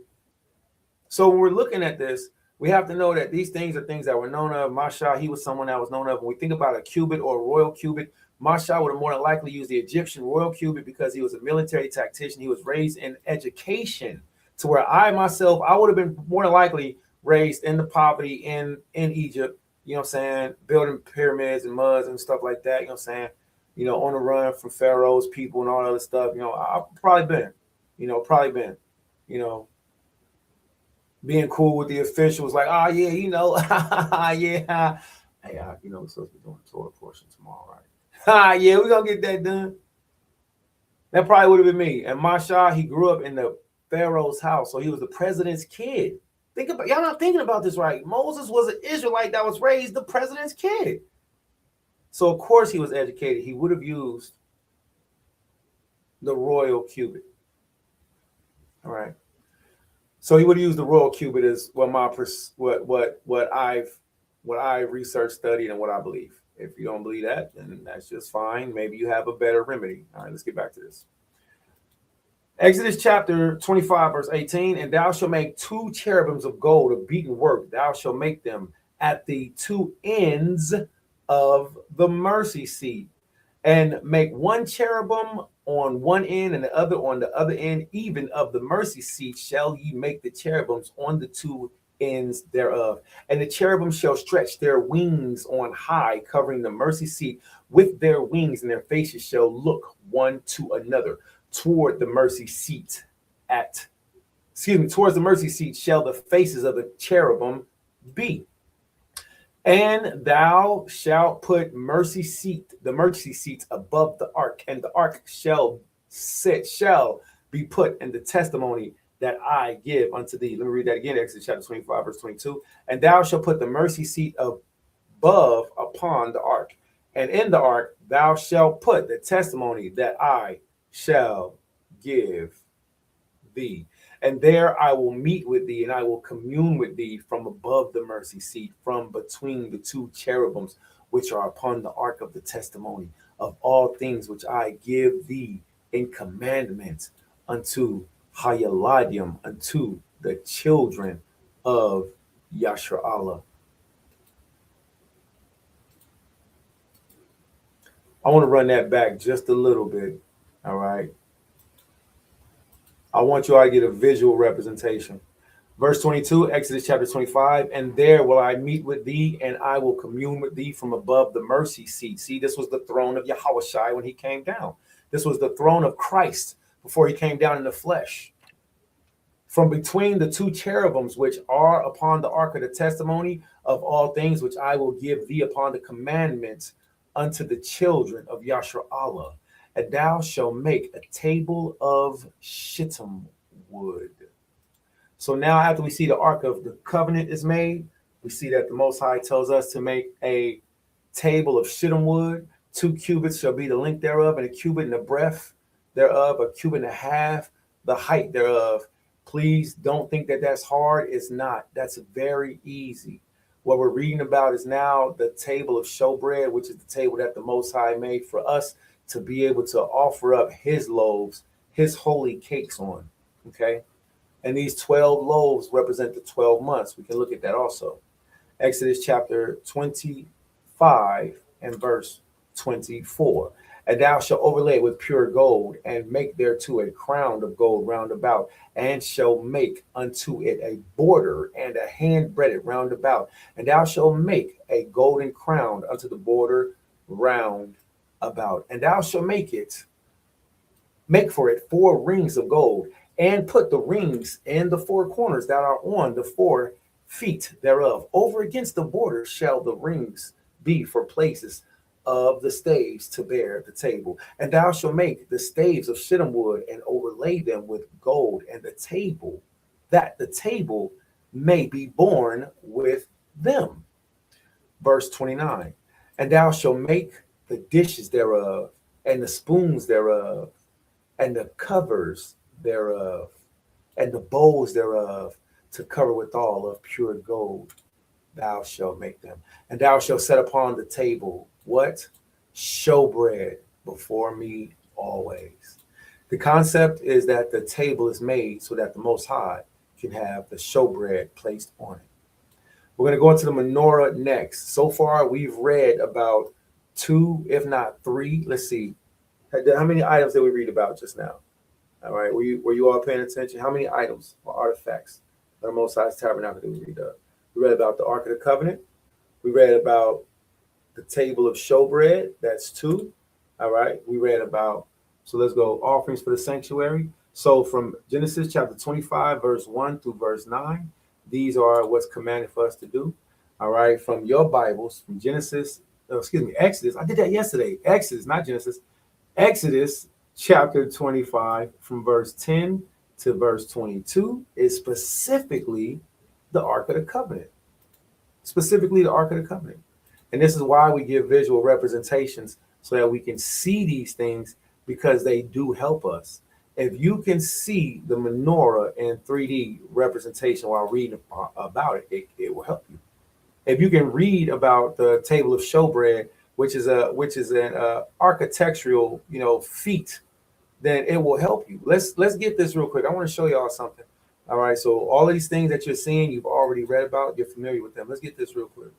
S1: So when we're looking at this, we have to know that these things are things that were known of. Masha, he was someone that was known of. When we think about a cubit or a royal cubit, Masha would have more than likely used the Egyptian royal cubit because he was a military tactician. He was raised in education, to where I myself, I would have been more than likely raised in the poverty in Egypt, you know what I'm saying, building pyramids and muds and stuff like that, you know what I'm saying, you know, on the run from Pharaoh's people and all that other stuff. You know, I've probably been, you know, being cool with the officials, like, oh yeah, you know, yeah, hey, you know, we're supposed to be doing the Torah portion tomorrow, right? Yeah, we're gonna get that done. That probably would have been me. And Masha, he grew up in the Pharaoh's house, so he was the president's kid. Think about, y'all not thinking about this right. Moses was an Israelite that was raised the president's kid. So of course he was educated. He would have used the royal cubit. All right. So he would have used the royal cubit as what I've researched, studied, and what I believe. If you don't believe that, then that's just fine. Maybe you have a better remedy. All right, let's get back to this. Exodus chapter 25, verse 18, and thou shalt make 2 cherubims of gold of beaten work. Thou shalt make them at the 2 ends of the mercy seat, and make 1 cherubim on one end and the other on the other end, even of the mercy seat shall ye make the cherubims on the 2 ends thereof. And the cherubim shall stretch their wings on high, covering the mercy seat with their wings, and their faces shall look one to another toward the mercy seat towards the mercy seat shall the faces of the cherubim be. And thou shalt put the mercy seats above the ark, and the ark shall be put in the testimony that I give unto thee. Let me read that again, Exodus chapter 25, verse 22. And thou shalt put the mercy seat above upon the ark, and in the ark thou shalt put the testimony that I shall give thee. And there I will meet with thee, and I will commune with thee from above the mercy seat, from between the 2 cherubims which are upon the ark of the testimony of all things which I give thee in commandment unto Hayaladim, unto the children of Yasharallah. I want to run that back just a little bit. All right. I want you all to get a visual representation. Verse 22, Exodus chapter 25, and there will I meet with thee, and I will commune with thee from above the mercy seat. See, this was the throne of Yahushua when he came down. This was the throne of Christ before he came down in the flesh. From between the 2 cherubims which are upon the ark of the testimony of all things which I will give thee upon the commandments unto the children of Yasharallah. And thou shalt make a table of shittim wood. So now after we see the Ark of the Covenant is made, we see that the Most High tells us to make a table of shittim wood. 2 cubits shall be the length thereof, and a cubit and the breadth thereof, a cubit and a half, the height thereof. Please don't think that that's hard. It's not. That's very easy. What we're reading about is now the table of showbread, which is the table that the Most High made for us to be able to offer up his loaves, his holy cakes on, okay? And these 12 loaves represent the 12 months. We can look at that also. Exodus chapter 25 and verse 24. And thou shalt overlay it with pure gold, and make thereto a crown of gold round about, and shall make unto it a border and a hand breadth round about. And thou shalt make a golden crown unto the border round about. And thou shalt make for it 4 rings of gold, and put the rings in the 4 corners that are on the 4 feet thereof. Over against the border shall the rings be for places of the staves to bear the table. And thou shalt make the staves of shittim wood, and overlay them with gold, and the table, that the table may be borne with them. Verse 29. And thou shalt make the dishes thereof, and the spoons thereof, and the covers thereof, and the bowls thereof, to cover withal of pure gold. Thou shalt make them. And thou shalt set upon the table what? Showbread before me always. The concept is that the table is made so that the Most High can have the showbread placed on it. We're going to go into the menorah next. So far, we've read about 2, if not 3. Let's see. How many items did we read about just now? All right. Were you all paying attention? How many items or artifacts that the Most High's tabernacle did we read of? We read about the Ark of the Covenant. We read about the table of showbread. That's 2. All right. We read about, so let's go, offerings for the sanctuary. So from Genesis chapter 25, verse 1 through verse 9, these are what's commanded for us to do. All right. From your Bibles, from Exodus. I did that yesterday. Exodus, not Genesis. Exodus chapter 25, from verse 10 to verse 22, is specifically the Ark of the Covenant. Specifically the Ark of the Covenant. And this is why we give visual representations, so that we can see these things, because they do help us. If you can see the menorah in 3D representation while reading about it, it will help you. If you can read about the table of showbread, which is an architectural, feat, then it will help you. Let's get this real quick. I want to show y'all something. All right, so all of these things that you're seeing, you've already read about, you're familiar with them. Let's get this real quick.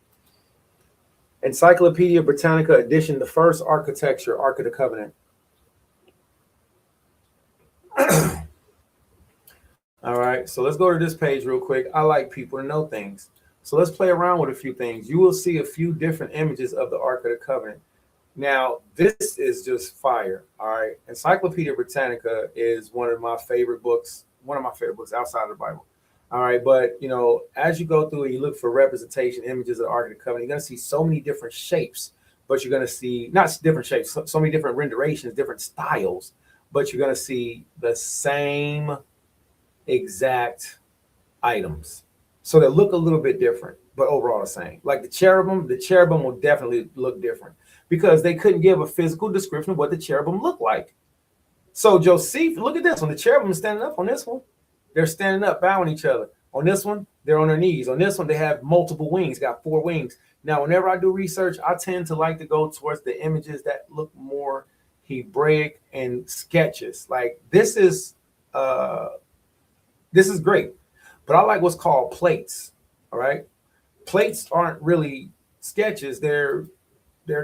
S1: Encyclopedia Britannica edition, the first architecture, Ark of the Covenant. All right, so let's go to this page real quick. I like people to know things. So let's play around with a few things. You will see a few different images of the Ark of the Covenant. Now, this is just fire. All right, Encyclopedia Britannica is one of my favorite books outside of the Bible. All right, but as you go through it, you look for representation images of the Ark of the Covenant. You're going to see so many different shapes, but you're going to see not different shapes, so many different renditions, different styles, but you're going to see the same exact items. So they look a little bit different, but overall the same. Like the cherubim will definitely look different, because they couldn't give a physical description of what the cherubim looked like. So Joseph, look at this one. The cherubim is standing up on this one. They're standing up, bowing each other. On this one, they're on their knees. On this one, they have multiple wings, got 4 wings. Now, whenever I do research, I tend to like to go towards the images that look more Hebraic and sketches. Like this is great, but I like what's called plates. All right, plates aren't really sketches. They're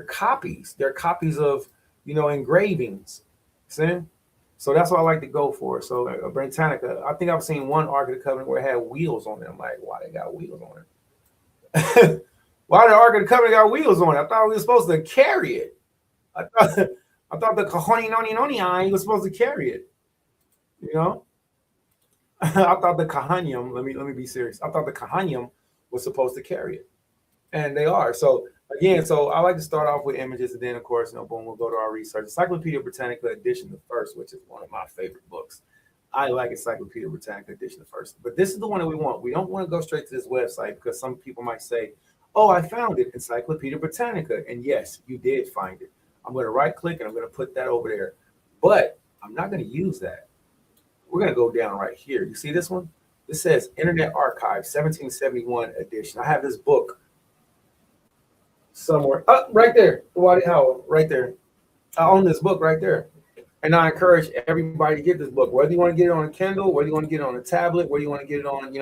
S1: copies. They're copies of engravings. See? So that's what I like to go for. So Britannica, I think I've seen one Ark of the Covenant where it had wheels on it. I'm like, why they got wheels on it? Why the Ark of the Covenant got wheels on it? I thought we were supposed to carry it. I thought the kahoni noni noni was supposed to carry it. I thought the kahanium. Let me be serious. I thought the kahanium was supposed to carry it, and they are. So again, I like to start off with images, and then of course, boom, we'll go to our research. Encyclopedia Britannica edition, the first, which is one of my favorite books. I like Encyclopedia Britannica edition, the first, but this is the one that we want. We don't want to go straight to this website, because some people might say, "Oh, I found it, Encyclopedia Britannica," and yes, you did find it. I'm going to right click and I'm going to put that over there, but I'm not going to use that. We're going to go down right here. You see this one? This says Internet Archive 1771 edition. I have this book somewhere. Right there. Wadi Howell, right there. I own this book right there. And I encourage everybody to get this book, whether you want to get it on a Kindle, whether you want to get it on a tablet, whether you want to get it on,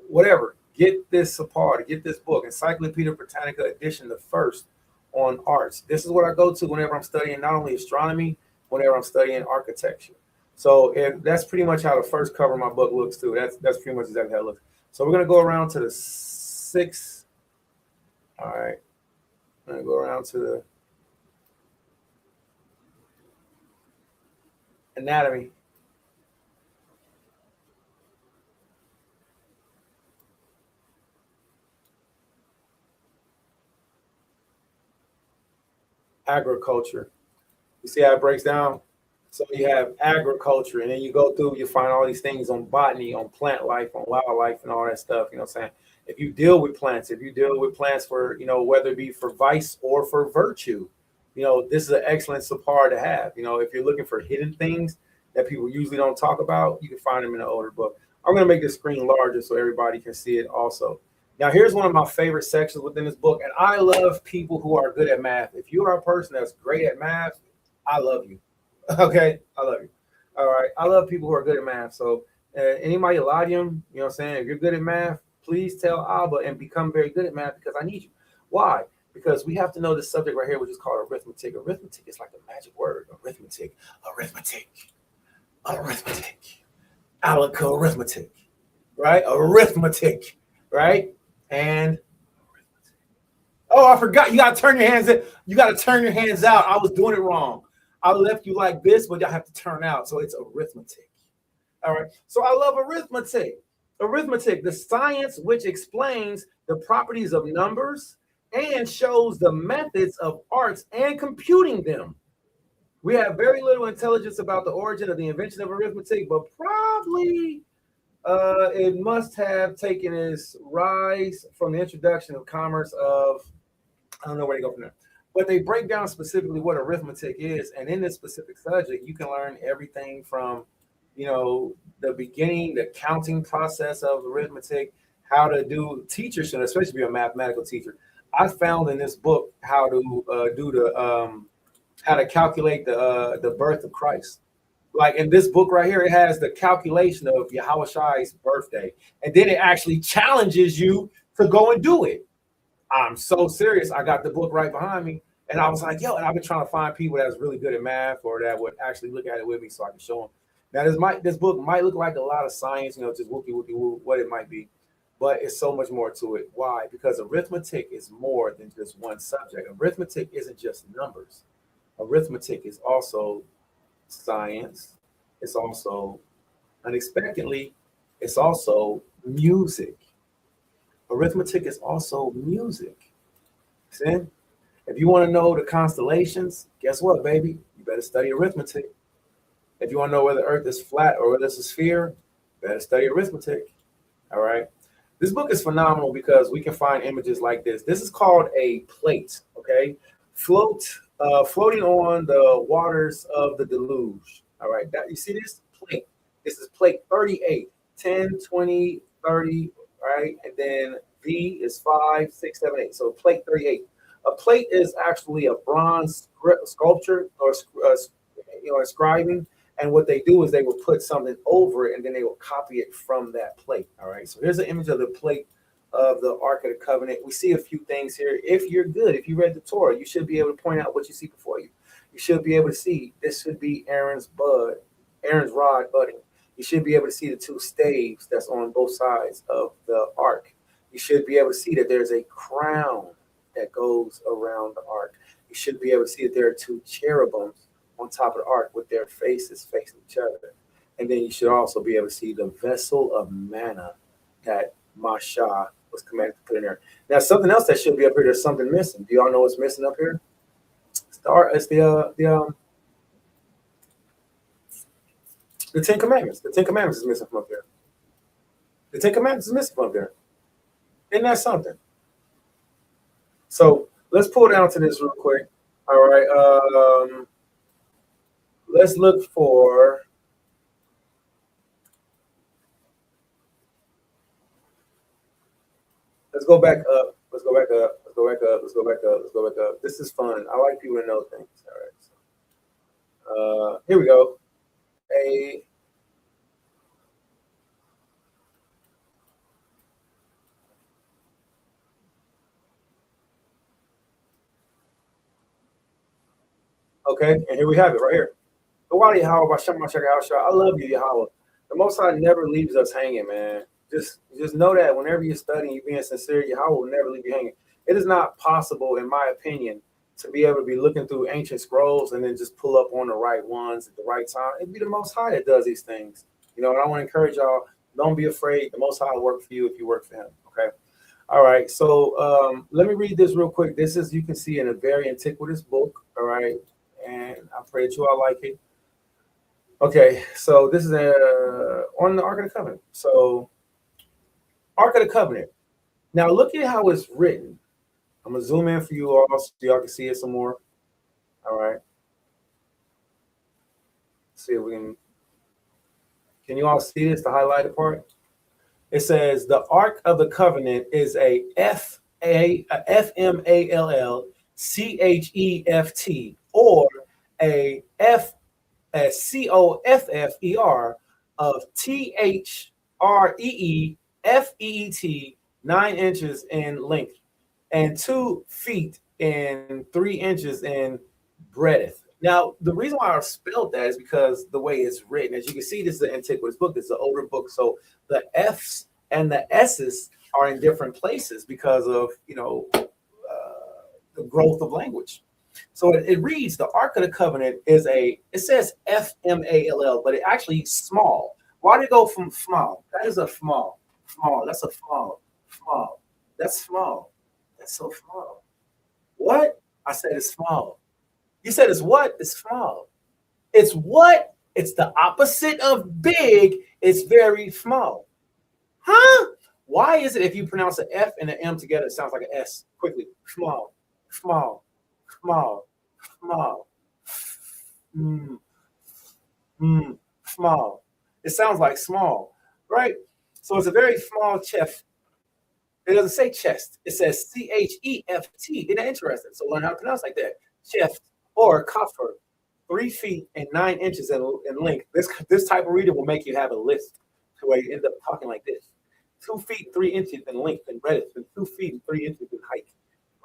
S1: whatever. Get this apart. Get this book, Encyclopedia Britannica edition, the first, on arts. This is what I go to whenever I'm studying not only astronomy, whenever I'm studying architecture. So that's pretty much how the first cover of my book looks too. That's pretty much exactly how it looks. So we're gonna go around to the sixth. All right, I'm gonna go around to the anatomy. Agriculture. You see how it breaks down? So you have agriculture, and then you go through, you find all these things on botany, on plant life, on wildlife, and all that stuff. You know what I'm saying? If you deal with plants, if you deal with plants for, whether it be for vice or for virtue, this is an excellent support to have. If you're looking for hidden things that people usually don't talk about, you can find them in an older book. I'm going to make the screen larger so everybody can see it also. Now, here's one of my favorite sections within this book, and I love people who are good at math. If you are a person that's great at math, I love you. Okay, I love you. All right, I love people who are good at math. So, anybody Eladium, you know what I'm saying? If you're good at math, please tell Abba and become very good at math because I need you. Why? Because we have to know this subject right here, which is called arithmetic. Arithmetic is like a magic word. Arithmetic, arithmetic, arithmetic, arithmetic, right? Arithmetic, right? And oh, I forgot. You gotta turn your hands in. You gotta turn your hands out. I was doing it wrong. I left you like this, but y'all have to turn out. So it's arithmetic. All right. So I love arithmetic. Arithmetic, the science which explains the properties of numbers and shows the methods of arts and computing them. We have very little intelligence about the origin of the invention of arithmetic, but probably it must have taken its rise from the introduction of commerce of, I don't know where to go from there. But they break down specifically what arithmetic is, and in this specific subject, you can learn everything from, the beginning, the counting process of arithmetic, how to do. Teachers should, especially be a mathematical teacher. I found in this book how to do how to calculate the birth of Christ. Like in this book right here, it has the calculation of Yahushai's birthday, and then it actually challenges you to go and do it. I'm so serious. I got the book right behind me, and I was like, "Yo!" And I've been trying to find people that's really good at math or that would actually look at it with me, so I can show them. Now, this book might look like a lot of science, just wookie wookie woo, what it might be, but it's so much more to it. Why? Because arithmetic is more than just one subject. Arithmetic isn't just numbers. Arithmetic is also science. It's also unexpectedly, it's also music. Arithmetic is also music. See? If you want to know the constellations, guess what, baby? You better study arithmetic. If you want to know whether Earth is flat or whether it's a sphere, you better study arithmetic. All right. This book is phenomenal because we can find images like this. This is called a plate. Okay, floating on the waters of the deluge. All right. That you see this plate. This is plate 38, 10, 20, 30. Right, and then V is 5, 6, 7, 8. So plate 38. A plate is actually a bronze sculpture or inscribing. And what they do is they will put something over it, and then they will copy it from that plate. All right. So here's an image of the plate of the Ark of the Covenant. We see a few things here. If you're good, if you read the Torah, you should be able to point out what you see before you. You should be able to see this should be Aaron's rod budding. You should be able to see the two staves that's on both sides of the ark. You should be able to see that there's a crown that goes around the ark. You should be able to see that there are two cherubims on top of the ark with their faces facing each other. And then you should also be able to see the vessel of manna that Masha was commanded to put in there. Now, something else that should be up here, there's something missing. Do y'all know what's missing up here? It's the Ten Commandments. The Ten Commandments is missing from up there. The Ten Commandments is missing from up there. Isn't that something? So let's pull down to this real quick. All right. Let's look for. Let's go back up. Let's go back up. Let's go back up. Let's go back up. Let's go back up. This is fun. I like people to know things. All right. So, here we go. Okay, and here we have it right here. Yahweh, Yahweh, Bashem, Mashak, Yahshua. I love you, Yahweh. The Most High never leaves us hanging, man. Just know that whenever you're studying, you're being sincere, Yahweh will never leave you hanging. It is not possible, in my opinion, to be able to be looking through ancient scrolls and then just pull up on the right ones at the right time. It'd be the Most High that does these things. You know, and I want to encourage y'all, don't be afraid. The Most High will work for you if you work for him. Okay. All right. So let me read this real quick. This is, you can see, in a very antiquitous book. All right. And I pray that you all like it. Okay. So this is on the Ark of the Covenant. So Ark of the Covenant. Now look at how it's written. I'm going to zoom in for you all so y'all can see it some more. All right. See if we can you all see this, the highlighted part? It says the Ark of the Covenant is a FMALLCHEFT or a COFFER of THREEFEET 9 inches in length and 2 feet and 3 inches in breadth. Now, the reason why I spelled that is because the way it's written. As you can see, this is an antiquitous book. This is an older book. So the F's and the S's are in different places because of, the growth of language. So it reads, the Ark of the Covenant is it says FMALL, but it actually small. Why did it go from small? That is a small. That's a small. That's small. That's so small. What? I said it's small. You said it's what? It's small. It's what? It's the opposite of big. It's very small. Huh? Why is it if you pronounce an F and an M together, it sounds like an S? Quickly. Small. Small. Small. Small. Small. It sounds like small, right? So it's a very small chest. It doesn't say chest. It says CHEFT. Isn't that interesting? So learn how to pronounce like that. Chest or coffer, 3 feet and 9 inches in length. This type of reading will make you have a list to where you end up talking like this. 2 feet, 3 inches in length and breadth, and 2 feet and 3 inches in height,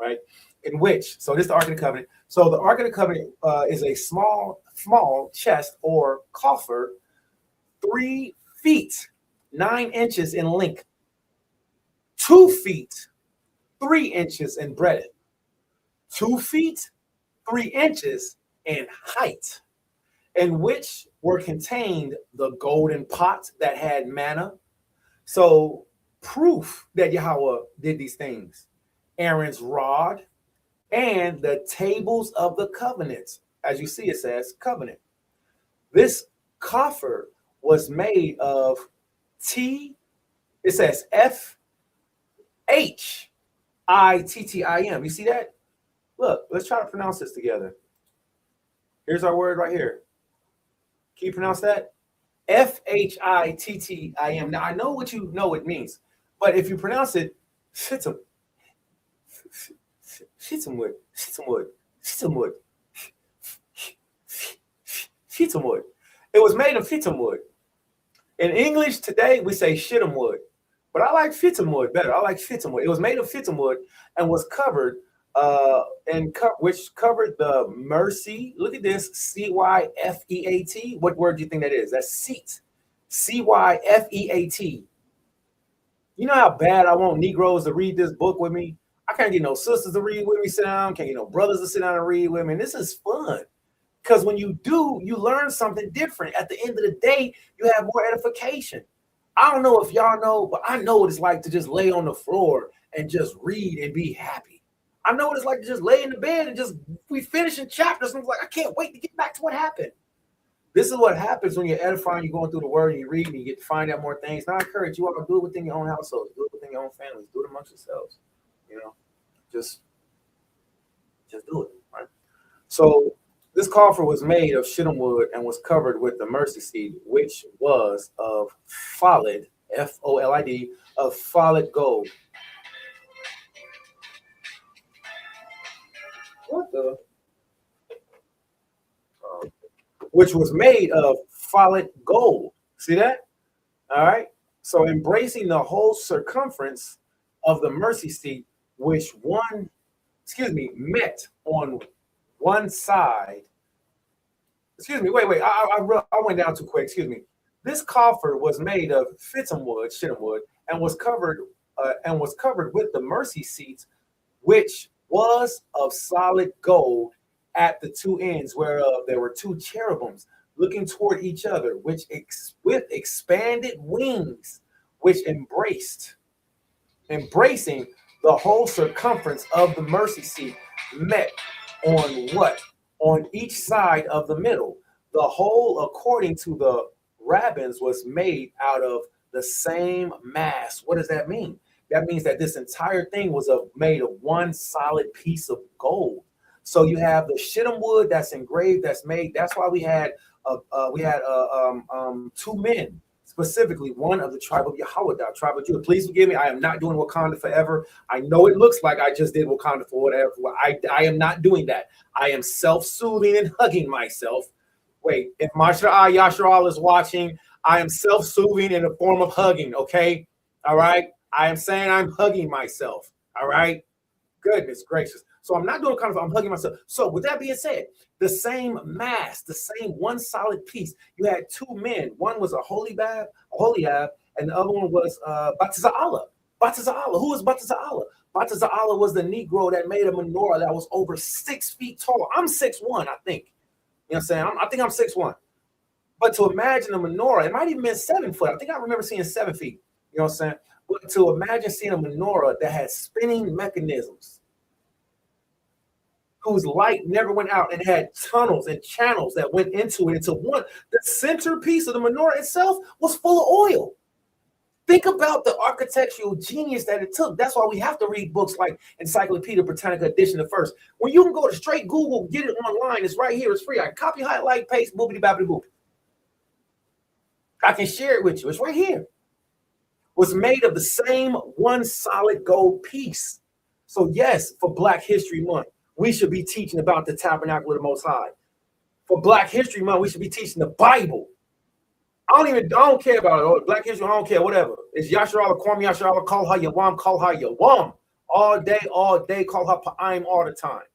S1: right? In which, so this is the Ark of the Covenant. So the Ark of the Covenant is a small chest or coffer, 3 feet, 9 inches in length, 2 feet, 3 inches in breadth, 2 feet, 3 inches in height, in which were contained the golden pot that had manna. So proof that Yahweh did these things. Aaron's rod and the tables of the covenant. As you see, it says covenant. This coffer was made of it says FHITTIM. You see that? Look, let's try to pronounce this together. Here's our word right here. Can you pronounce that? FHITTIM. Now, I know what you know it means, but if you pronounce it, Shittimwood. It was made of shittim wood. In English today, we say shittim wood, but I like shittim wood better. I like shittim wood. It was made of shittim wood and was covered which covered the mercy. Look at this, CYFEAT. What word do you think that is? That's seat. CYFEAT. You know how bad I want Negroes to read this book with me? I can't get no sisters to read with me, sit down. Can't get no brothers to sit down and read with me. And this is fun. Because when you do, you learn something different. At the end of the day, you have more edification. I don't know if y'all know, but I know what it's like to just lay on the floor and just read and be happy. I know what it's like to just lay in the bed and just, we finishing chapters. And I'm like, I can't wait to get back to what happened. This is what happens when you're edifying, you're going through the word and you read and you get to find out more things. Now I encourage you all to do it within your own households, do it within your own families, do it amongst yourselves. Just do it, right? So this coffer was made of shittim wood and was covered with the mercy seat, which was of folid, FOLID, of folid gold. What the? Which was made of folid gold. See that? All right. So embracing the whole circumference of the mercy seat, which met on one side Excuse me. Wait. I went down too quick. Excuse me. This coffer was made of shittim wood, and was covered with the mercy seats, which was of solid gold at the two ends, whereof there were two cherubims looking toward each other, with expanded wings, which embracing the whole circumference of the mercy seat, met on what? On each side of the middle. The whole, according to the rabbins, was made out of the same mass. What does that mean? That means that this entire thing was made of one solid piece of gold. So you have the shittim wood that's engraved, that's made. That's why two men, specifically one of the tribe of Yahweh, tribe of Judah. Please forgive me. I am not doing Wakanda forever. I know it looks like I just did Wakanda for whatever. I am not doing that. I am self-soothing and hugging myself. Wait, if Mashra'ah Yasharal is watching, I am self-soothing in the form of hugging, okay? All right? I am saying I'm hugging myself, all right? Goodness gracious. So I'm not doing I'm hugging myself. So with that being said, the same mass, the same one solid piece. You had two men. One was a Holiab, and the other one was Batiza'Allah. Batiza'Allah. Who was Batiza'Allah? Batiza'Allah was the Negro that made a menorah that was over 6 feet tall. I'm 6'1", I think. You know what I'm saying? I think I'm 6'1". But to imagine a menorah, it might even been 7 foot. I think I remember seeing 7 feet. You know what I'm saying? But to imagine seeing a menorah that had spinning mechanisms, whose light never went out, and had tunnels and channels that went into it. The centerpiece of the menorah itself was full of oil. Think about the architectural genius that it took. That's why we have to read books like Encyclopedia Britannica edition the first. When you can go to straight Google, get it online, it's right here, it's free. I can copy, highlight, paste, boopity babbity boop. I can share it with you. It's right here. Was made of the same one solid gold piece. So yes, for Black History Month, we should be teaching about the tabernacle of the Most High. For Black History Month, we should be teaching the Bible. I don't care about it. Oh, Black History, I don't care, whatever. It's Yasharallah, Kwam Yasharallah, call her Yawam, call her Yawam. All day, call her Pa'im all the time.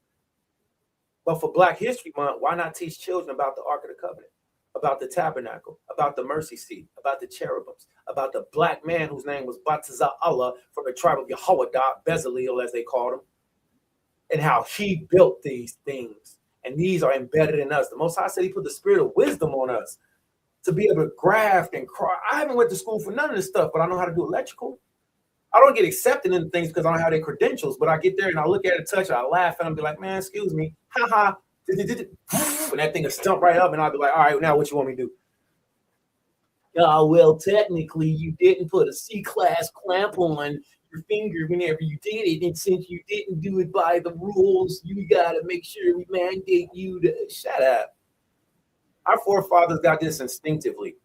S1: But for Black History Month, why not teach children about the Ark of the Covenant, about the tabernacle, about the mercy seat, about the cherubims, about the black man whose name was Batiza'Allah from the tribe of Yahweh, Bezalel, as they called him, and how he built these things. And these are embedded in us. The Most High said he put the spirit of wisdom on us to be able to graft and cry. I haven't went to school for none of this stuff, but I know how to do electrical. I don't get accepted into things because I don't have their credentials, but I get there and I look at it, touch it, I laugh, and I'll be like, man, excuse me, haha. And that thing will stump right up, and I'll be like, all right, now what you want me to do? Well, technically, you didn't put a C-class clamp on your finger whenever you did it, and since you didn't do it by the rules, you got to make sure we mandate you to shut up. Our forefathers got this instinctively.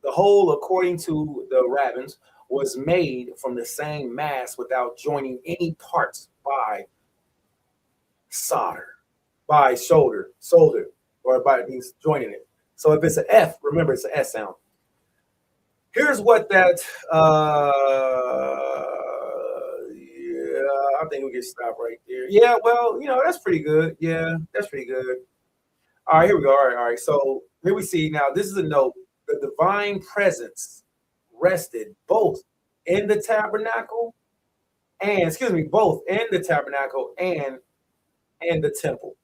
S1: The whole, according to the rabbins, was made from the same mass without joining any parts by solder, or by means joining it. So if it's an F, remember it's an S sound. Here's what that, I think we can stop right there. Yeah, well, that's pretty good. Yeah, that's pretty good. All right, here we go. All right. So here we see now, this is a note. The divine presence rested both in the tabernacle and the temple.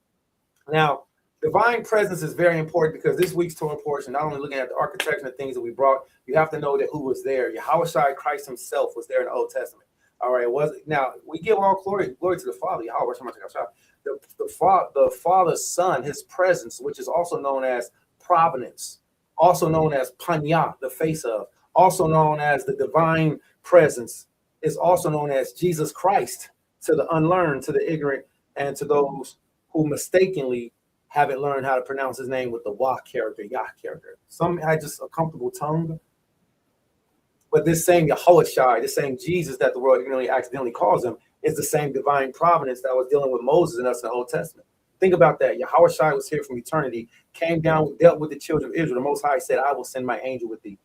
S1: Now, divine presence is very important because this week's Torah portion, not only looking at the architecture and the things that we brought, you have to know that who was there. Yahweh Shai, Christ himself, was there in the Old Testament. All right, now we give all glory to the Father, Yahweh Shai. The Father's Son, his presence, which is also known as providence, also known as Panya, the face of, also known as the divine presence, is also known as Jesus Christ to the unlearned, to the ignorant, and to those who mistakenly haven't learned how to pronounce his name with the Wah character, Yah character. Some had just a comfortable tongue. But this same Yahweh Shai, this same Jesus that the world accidentally calls him, is the same divine providence that was dealing with Moses and us in the Old Testament. Think about that. Yahweh Shai was here from eternity, came down, dealt with the children of Israel. The Most High said, I will send my angel with thee.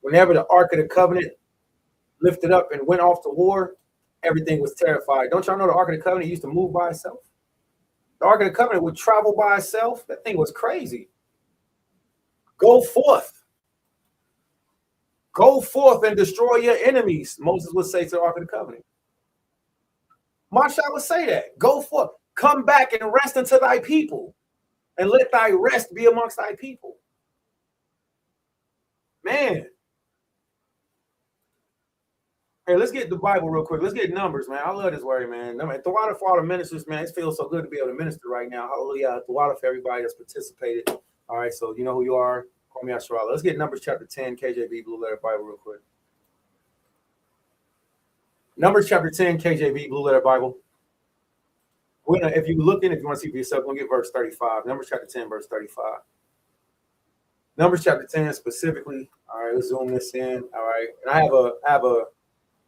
S1: Whenever the Ark of the Covenant lifted up and went off to war, everything was terrified. Don't y'all know the Ark of the Covenant used to move by itself? The Ark of the Covenant would travel by itself. That thing was crazy. Go forth. Go forth and destroy your enemies, Moses would say to the Ark of the Covenant. Masha would say that. Go forth. Come back and rest unto thy people, and let thy rest be amongst thy people. Man. Hey, let's get the Bible real quick. Let's get Numbers, man. I love this word, man. Throughout for all the ministers, man. It feels so good to be able to minister right now. Hallelujah. Throughout for everybody that's participated. All right, so you know who you are. Call me Asherah. Let's get Numbers chapter 10, KJV, Blue Letter Bible real quick. Numbers chapter 10, KJV, Blue Letter Bible. We're gonna, if you look in, if you want to see for yourself, we're going to get verse 35. Numbers chapter 10, verse 35. Numbers chapter 10 specifically. All right, let's zoom this in. All right. And I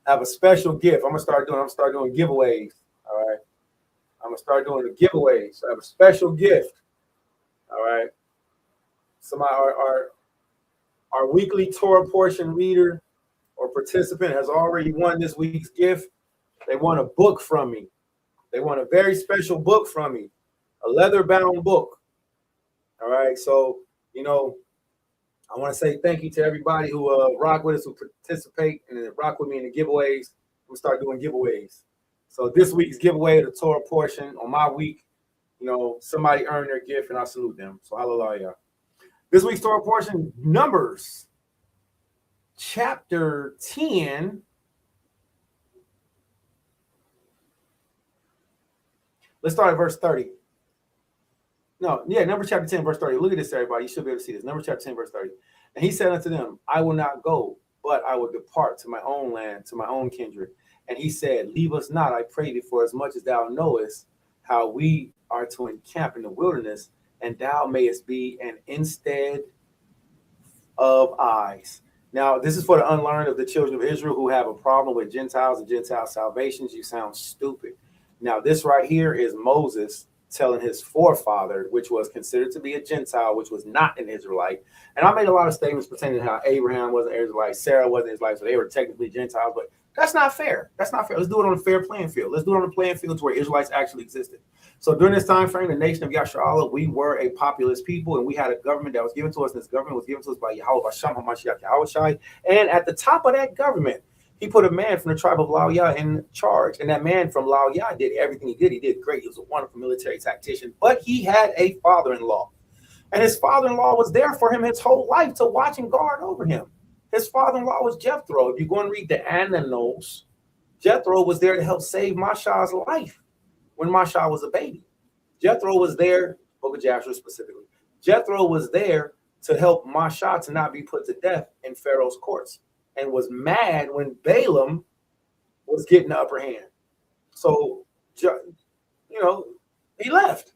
S1: have a special gift. I'm gonna start doing giveaways. All right. I'm gonna start doing the giveaways. I have a special gift. All right. Somebody our weekly Torah portion reader or participant has already won this week's gift. They want a book from me. They want a very special book from me, a leather-bound book. All right. So, you know, I want to say thank you to everybody who rock with us, who participate and rock with me in the giveaways. We'll start doing giveaways. So this week's giveaway of the Torah portion on my week, you know, somebody earned their gift and I salute them. So hallelujah. This week's Torah portion, Numbers chapter 10. Let's start at verse 30. Numbers chapter 10, verse 30. Look at this, everybody. You should be able to see this. Numbers chapter 10, verse 30. And he said unto them, I will not go, but I will depart to my own land, to my own kindred. And he said, leave us not, I pray thee, for as much as thou knowest how we are to encamp in the wilderness, and thou mayest be an instead of eyes. Now, this is for the unlearned of the children of Israel who have a problem with Gentiles and Gentile salvations. You sound stupid. Now, this right here is Moses telling his forefather, which was considered to be a Gentile, which was not an Israelite. And I made a lot of statements pertaining to how Abraham wasn't Israelite, Sarah wasn't Israelite, so they were technically Gentiles, but that's not fair. That's not fair. Let's do it on a fair playing field. Let's do it on a playing field where Israelites actually existed. So during this time frame, the nation of Yasharallah, we were a populous people, and we had a government that was given to us, and this government was given to us by Yahweh Hashem HaMashiach Yahushai. And at the top of that government, he put a man from the tribe of Laoya in charge. And that man from Laoya did everything he did. He did great. He was a wonderful military tactician. But he had a father-in-law. And his father-in-law was there for him his whole life to watch and guard over him. His father-in-law was Jethro. If you go and read the Ananos, Jethro was there to help save Masha's life when Masha was a baby. Jethro was there, Book of Jasher specifically. Jethro was there to help Masha to not be put to death in Pharaoh's courts, and was mad when Balaam was getting the upper hand. So, you know, he left.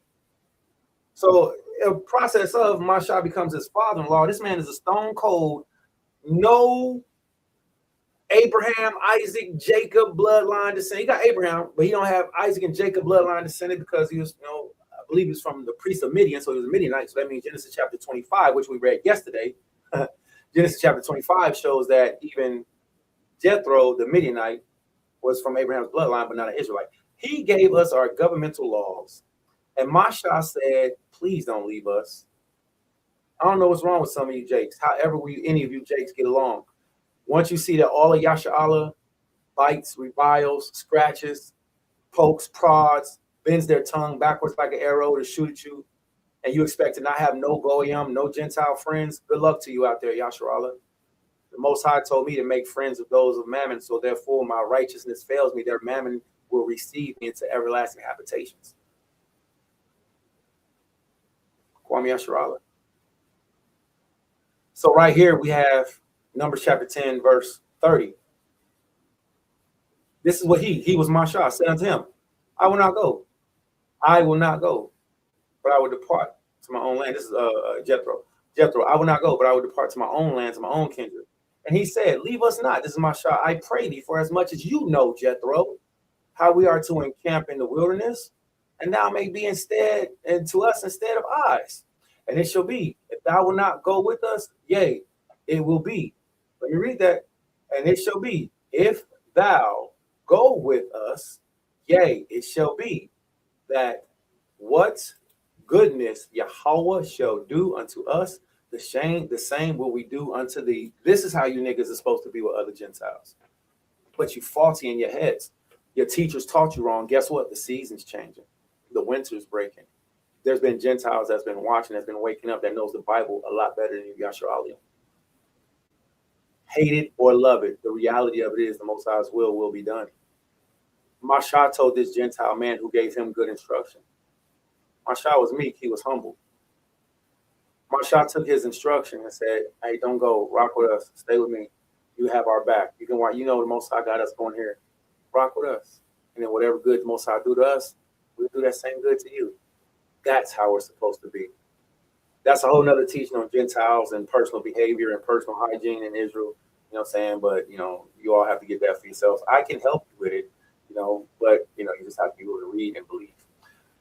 S1: So, a process of Masha becomes his father-in-law. This man is a stone cold, no Abraham, Isaac, Jacob bloodline descent. He got Abraham, but he don't have Isaac and Jacob bloodline descendant because he was, you know, I believe he was from the priest of Midian, so he was a Midianite. So that means Genesis chapter 25, which we read yesterday. Genesis chapter 25 shows that even Jethro, the Midianite, was from Abraham's bloodline, but not an Israelite. He gave us our governmental laws. And Masha said, please don't leave us. I don't know what's wrong with some of you Jakes. However any of you Jakes get along. Once you see that all of Yasha'Allah bites, reviles, scratches, pokes, prods, bends their tongue backwards like an arrow to shoot at you, and you expect to not have no Goyim, no Gentile friends, good luck to you out there, Yasha'Allah. The Most High told me to make friends of those of Mammon, so therefore my righteousness fails me. Their Mammon will receive me into everlasting habitations. Kwame Yasha'Allah. So right here we have Numbers chapter 10, verse 30. This is what he was Masha, said unto him, I will not go. I will not go, but I will depart to my own land. This is Jethro. Jethro, I will not go, but I will depart to my own land, to my own kindred. And he said, leave us not. This is Masha. I pray thee, for as much as you know, Jethro, how we are to encamp in the wilderness, and thou may be instead, and to us instead of eyes. And it shall be, if thou will not go with us, yea, it will be. Let me read that. And it shall be, if thou go with us, yea, it shall be that what goodness Yahweh shall do unto us, the same will we do unto thee. This is how you niggas are supposed to be with other Gentiles. But you faulty in your heads. Your teachers taught you wrong. Guess what? The season's changing. The winter's breaking. There's been Gentiles that's been watching, that's been waking up, that knows the Bible a lot better than you, Yashar. Hate it or love it. The reality of it is the Most High's will be done. Masha told this Gentile man who gave him good instruction. Masha was meek. He was humble. Masha took his instruction and said, hey, don't go. Rock with us. Stay with me. You have our back. You can watch. You know the Most High got us going here. Rock with us. And then whatever good the Most High do to us, we'll do that same good to you. That's how we're supposed to be. That's a whole nother teaching on Gentiles and personal behavior and personal hygiene in Israel. You know what I'm saying? But, you know, you all have to get that for yourselves. I can help you with it, you know, but, you know, you just have to be able to read and believe.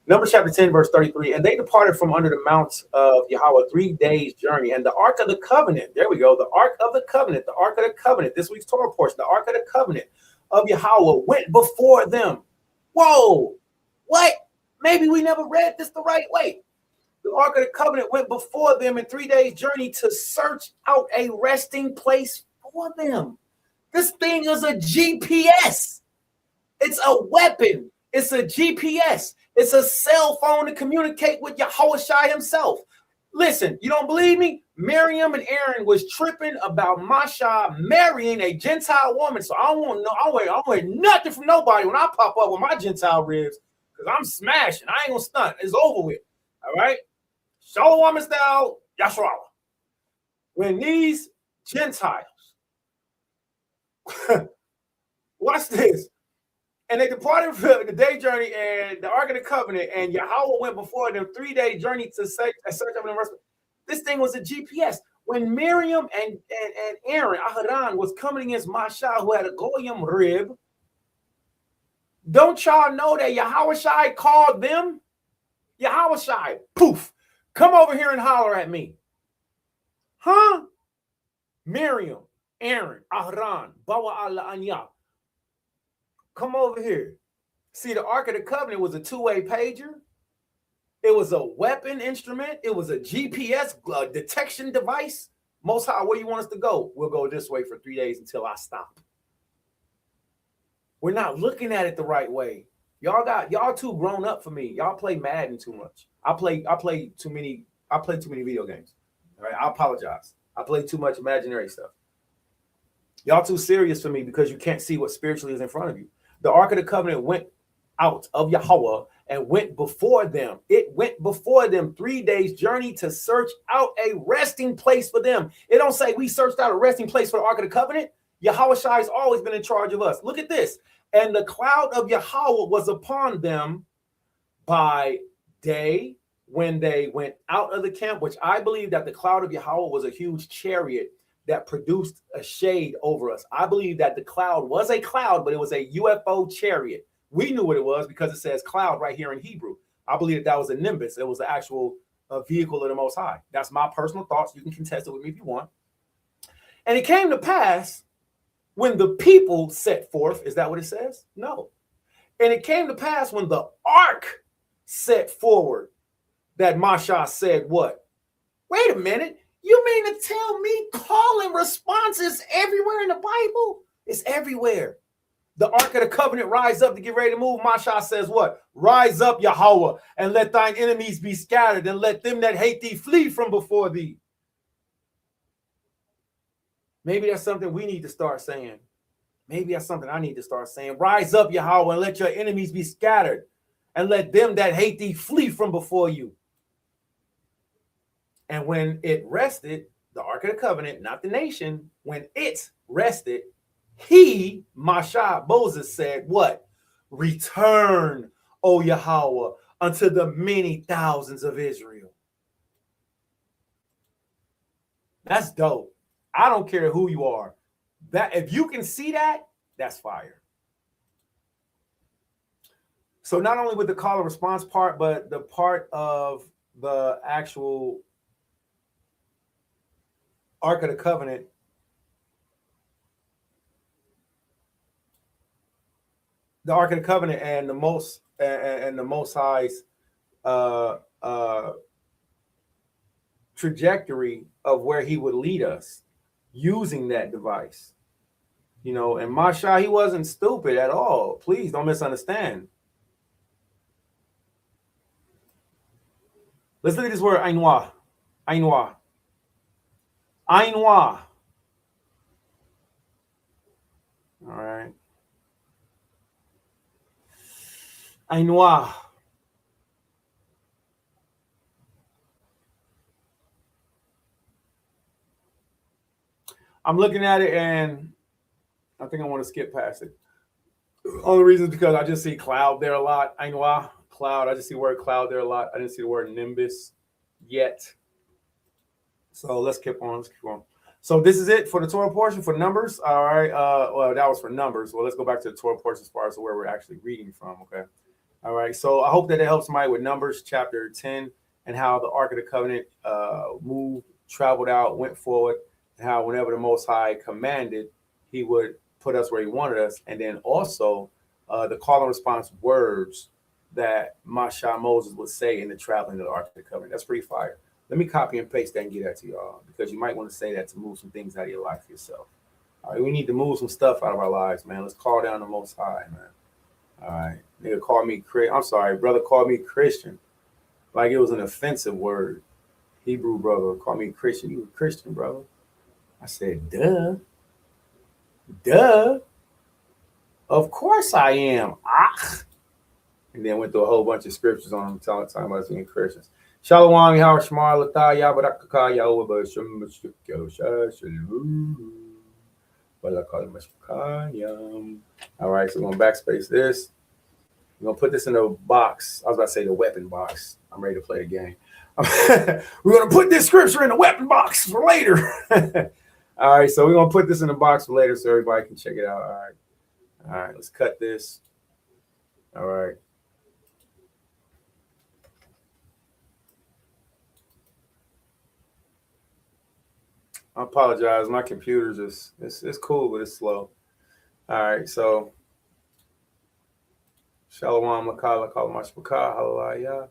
S1: Numbers chapter 10, verse 33. And they departed from under the mount of Yahweh 3 days' journey. And the Ark of the Covenant, there we go, the Ark of the Covenant, the Ark of the Covenant, this week's Torah portion, the Ark of the Covenant of Yahweh went before them. Whoa, what? Maybe we never read this the right way. The Ark of the Covenant went before them in 3 days' journey to search out a resting place for them. This thing is a GPS. It's a weapon. It's a GPS. It's a cell phone to communicate with Yahushua himself. Listen, you don't believe me? Miriam and Aaron was tripping about Masha marrying a Gentile woman. So I don't want nothing from nobody when I pop up with my Gentile ribs, because I'm smashing. I ain't gonna stunt. It's over with. All right. Shalom style, Yashua. When these Gentiles, watch this, and they departed for the day journey and the Ark of the Covenant, and Yahweh went before them 3 day journey to search up the rest. This thing was a GPS. When Miriam and Aaron, Aharon, was coming against Masha, who had a Goyim rib, don't y'all know that Yahushua called them? Yahushua, poof, come over here and holler at me. Huh? Miriam, Aaron, Aharon, Bawa Allah Anya. Come over here. See, the Ark of the Covenant was a two-way pager. It was a weapon instrument. It was a GPS detection device. Most High, where you want us to go? We'll go this way for 3 days until I stop. We're not looking at it the right way. Y'all too grown up for me. Y'all play Madden too much. I play too many video games. All right, I apologize. I play too much imaginary stuff. Y'all too serious for me because you can't see what spiritually is in front of you. The Ark of the Covenant went out of Yahweh and went before them. It went before them 3 days journey to search out a resting place for them. It don't say we searched out a resting place for the Ark of the Covenant. Yahweh Shai has always been in charge of us. Look at this. And the cloud of Yahweh was upon them by day when they went out of the camp, which I believe that the cloud of Yahweh was a huge chariot that produced a shade over us. I believe that the cloud was a cloud, but it was a UFO chariot. We knew what it was because it says cloud right here in Hebrew. I believe that was a nimbus. It was the actual vehicle of the Most High. That's my personal thoughts. You can contest it with me if you want. And it came to pass when the people set forth. Is that what it says? No. And it came to pass when the ark set forward that Masha said what? Wait a minute. You mean to tell me call and response is everywhere in the Bible? It's everywhere. The Ark of the Covenant rise up to get ready to move. Masha says what? Rise up, Yahweh, and let thine enemies be scattered, and let them that hate thee flee from before thee. Maybe that's something we need to start saying. Maybe that's something I need to start saying. Rise up, Yahweh, and let your enemies be scattered, and let them that hate thee flee from before you. And when it rested, the Ark of the Covenant, not the nation, when it rested, he, Masha, Moses said, what? Return, O Yahweh, unto the many thousands of Israel. That's dope. I don't care who you are. That if you can see that, that's fire. So not only with the call and response part, but the part of the actual Ark of the Covenant, the Ark of the Covenant and the Most High's trajectory of where he would lead us using that device. You know, and Masha, he wasn't stupid at all. Please don't misunderstand. Let's look at this word, ainwa. Ainwa. Ainwa. All right. Ainwa. I'm looking at it and I think I want to skip past it. Only reason is because I just see cloud there a lot. Ainwa, cloud. I just see the word cloud there a lot. I didn't see the word nimbus yet. So let's keep on. So this is it for the Torah portion for numbers. All right. Well, that was for numbers. Well, let's go back to the Torah portion as far as where we're actually reading from. Okay. All right. So I hope that it helps somebody with Numbers chapter 10 and how the Ark of the Covenant moved, traveled out, went forward, and how whenever the Most High commanded, he would put us where he wanted us. And then also the call and response words that Masha Moses would say in the traveling of the Ark of the Covenant. That's pretty fire. Let me copy and paste that and get that to y'all because you might want to say that to move some things out of your life yourself. All right, we need to move some stuff out of our lives, man. Let's call down the Most High, man. All right, nigga called me I'm sorry, brother called me Christian, like it was an offensive word. Hebrew brother called me Christian. You a Christian, brother? I said, duh. Of course I am. And then went through a whole bunch of scriptures on them talking about us being Christians. Shalom, Yahweh Shemar, Lataya, Barakaka, Yahweh, Bashem, Shalom. All right, so we're going to backspace this. We're going to put this in the box. I was about to say the weapon box. I'm ready to play the game. We're going to put this scripture in the weapon box for later. All right, so we're going to put this in the box for later so everybody can check it out. All right, let's cut this. All right. I apologize. My computer's just it's cool, but it's slow. All right, so Shalom Lakala Kalamashbaka, Hallelujah.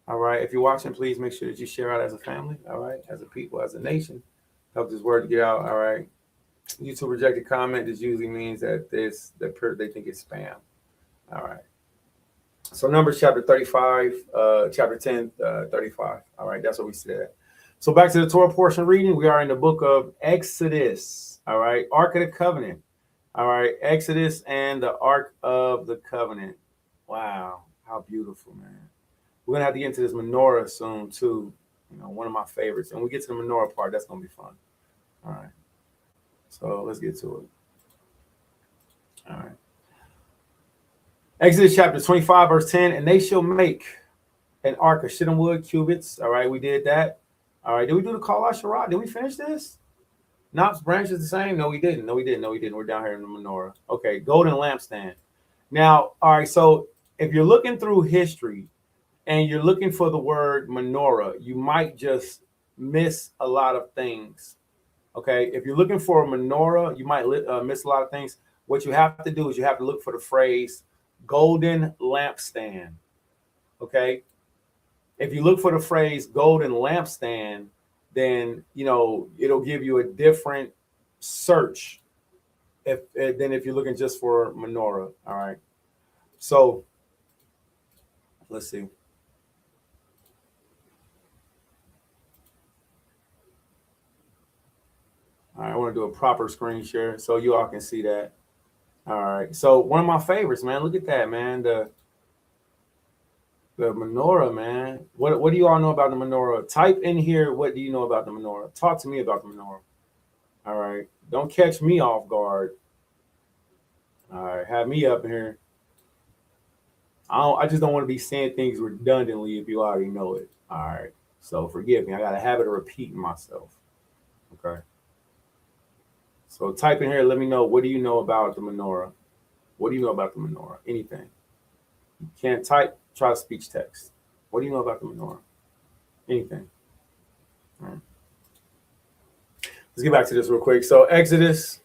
S1: All right. If you're watching, please make sure that you share out as a family, all right, as a people, as a nation. Help this word to get out. All right. YouTube rejected comment. This usually means that they think it's spam. All right. So Numbers chapter 35, chapter 10, 35. All right, that's what we said. So back to the Torah portion reading. We are in the book of Exodus. All right, Ark of the Covenant. All right, Exodus and the Ark of the Covenant. Wow, how beautiful, man. We're gonna have to get into this menorah soon too. You know, one of my favorites. And when we get to the menorah part, that's gonna be fun. All right. So let's get to it. All right. Exodus chapter 25, verse 10, and they shall make an ark of shittim wood cubits. All right, we did that. All right, did we do the Kol HaSharah? Did we finish this? Knops branch is the same? No, we didn't. We're down here in the menorah. Okay, golden lampstand. Now, all right, so if you're looking through history and you're looking for the word menorah, you might just miss a lot of things. Okay, if you're looking for a menorah, you might miss a lot of things. What you have to do is you have to look for the phrase golden lampstand. Okay, if you look for the phrase golden lampstand, then you know it'll give you a different search than if you're looking just for menorah. All right, so let's see. All right, I want to do a proper screen share so you all can see that. All right, so one of my favorites, man. Look at that, man. The menorah, man. What do you all know about the menorah? Type in here, what do you know about the menorah? Talk to me about the menorah. All right, don't catch me off guard. All right, have me up here. I just don't want to be saying things redundantly if you already know it. All right, so forgive me. I got a habit of repeating myself. Okay. So type in here, let me know, what do you know about the menorah? What do you know about the menorah? Anything. You can't type, try to speech text. What do you know about the menorah? Anything. All right. Let's get back to this real quick. So Exodus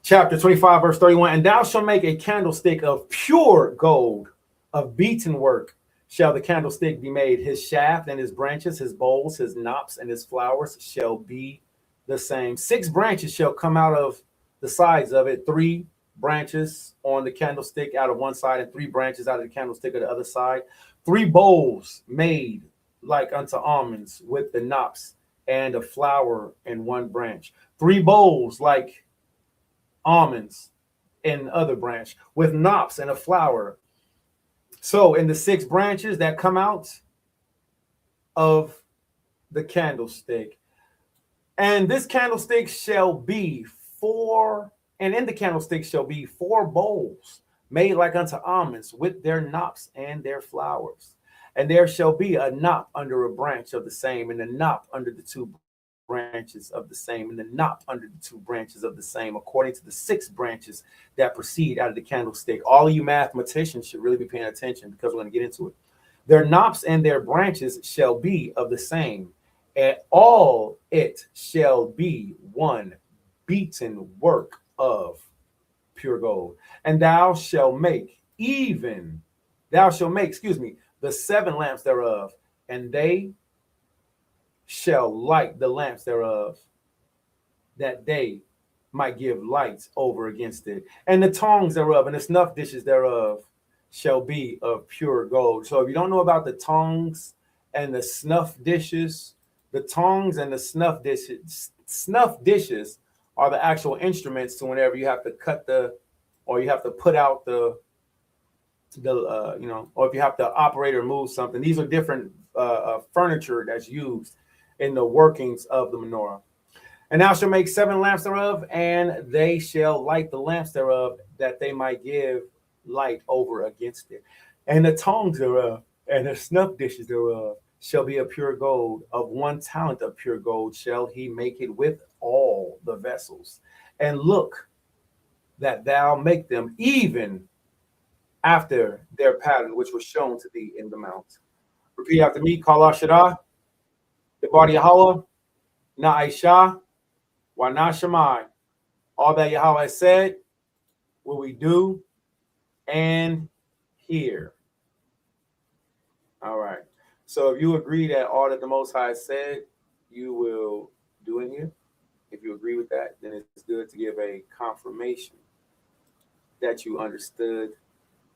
S1: chapter 25, verse 31, and thou shalt make a candlestick of pure gold, of beaten work, shall the candlestick be made. His shaft and his branches, his bowls, his knops, and his flowers shall be the same. 6 branches shall come out of the sides of it, 3 branches on the candlestick out of one side, and 3 branches out of the candlestick of the other side. 3 bowls made like unto almonds with the knops and a flower in one branch. 3 bowls like almonds in other branch with knops and a flower. So in the 6 branches that come out of the candlestick, and this candlestick shall be 4, and in the candlestick shall be 4 bowls made like unto almonds with their knops and their flowers. And there shall be a knop under a branch of the same, and a knop under the 2 branches of the same, and the knot under the 2 branches of the same, according to the 6 branches that proceed out of the candlestick. All of you mathematicians should really be paying attention, because we're going to get into it. Their knops and their branches shall be of the same, and all it shall be one beaten work of pure gold. And thou shalt make the 7 lamps thereof, and they shall light the lamps thereof, that they might give lights over against it. And the tongs thereof and the snuff dishes thereof shall be of pure gold. So if you don't know about the tongs and the snuff dishes, the tongs and the snuff dishes are the actual instruments to whenever you have to cut or you have to put out or if you have to operate or move something. These are different furniture that's used in the workings of the menorah. And thou shalt make 7 lamps thereof, and they shall light the lamps thereof, that they might give light over against it. And the tongs thereof and the snuff dishes thereof shall be of pure gold. Of 1 talent of pure gold shall he make it with all the vessels. And look that thou make them even after their pattern, which was shown to thee in the mount. Repeat after me. Kal Shaddai, the body Yahweh, Na'isha, Wa Nashamai. All that Yahweh said, will we do and hear. All right. So if you agree that all that the Most High said, you will do and hear. If you agree with that, then it's good to give a confirmation that you understood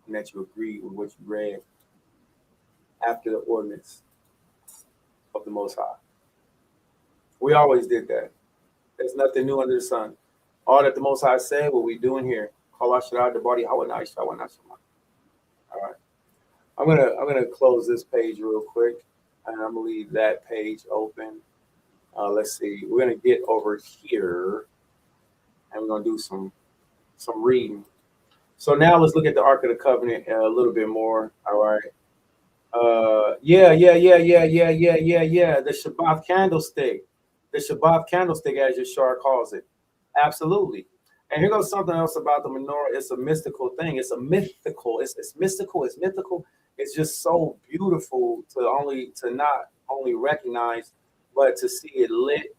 S1: and that you agree with what you read after the ordinance of the Most High. We always did that. There's nothing new under the sun. All that the Most High said, what we doing here. All right. I'm gonna close this page real quick, and I'm gonna leave that page open. Let's see. We're gonna get over here, and we're gonna do some reading. So now let's look at the Ark of the Covenant a little bit more. All right. Yeah. The Shabbat candlestick. The Shabbat candlestick, as Yashar calls it. Absolutely. And here goes something else about the menorah. It's a mystical thing. It's mystical. It's mystical. It's mythical. It's just so beautiful to not only recognize, but to see it lit.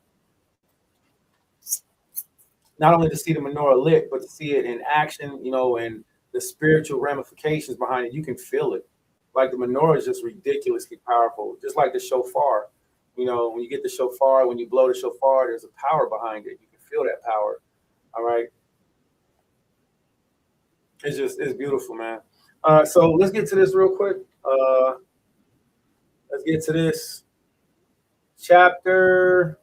S1: Not only to see the menorah lit, but to see it in action, and the spiritual ramifications behind it. You can feel it. Like the menorah is just ridiculously powerful. Just like the shofar. When you get the shofar, when you blow the shofar, there's a power behind it. You can feel that power. All right. It's beautiful, man. So let's get to this real quick. Let's get to this chapter.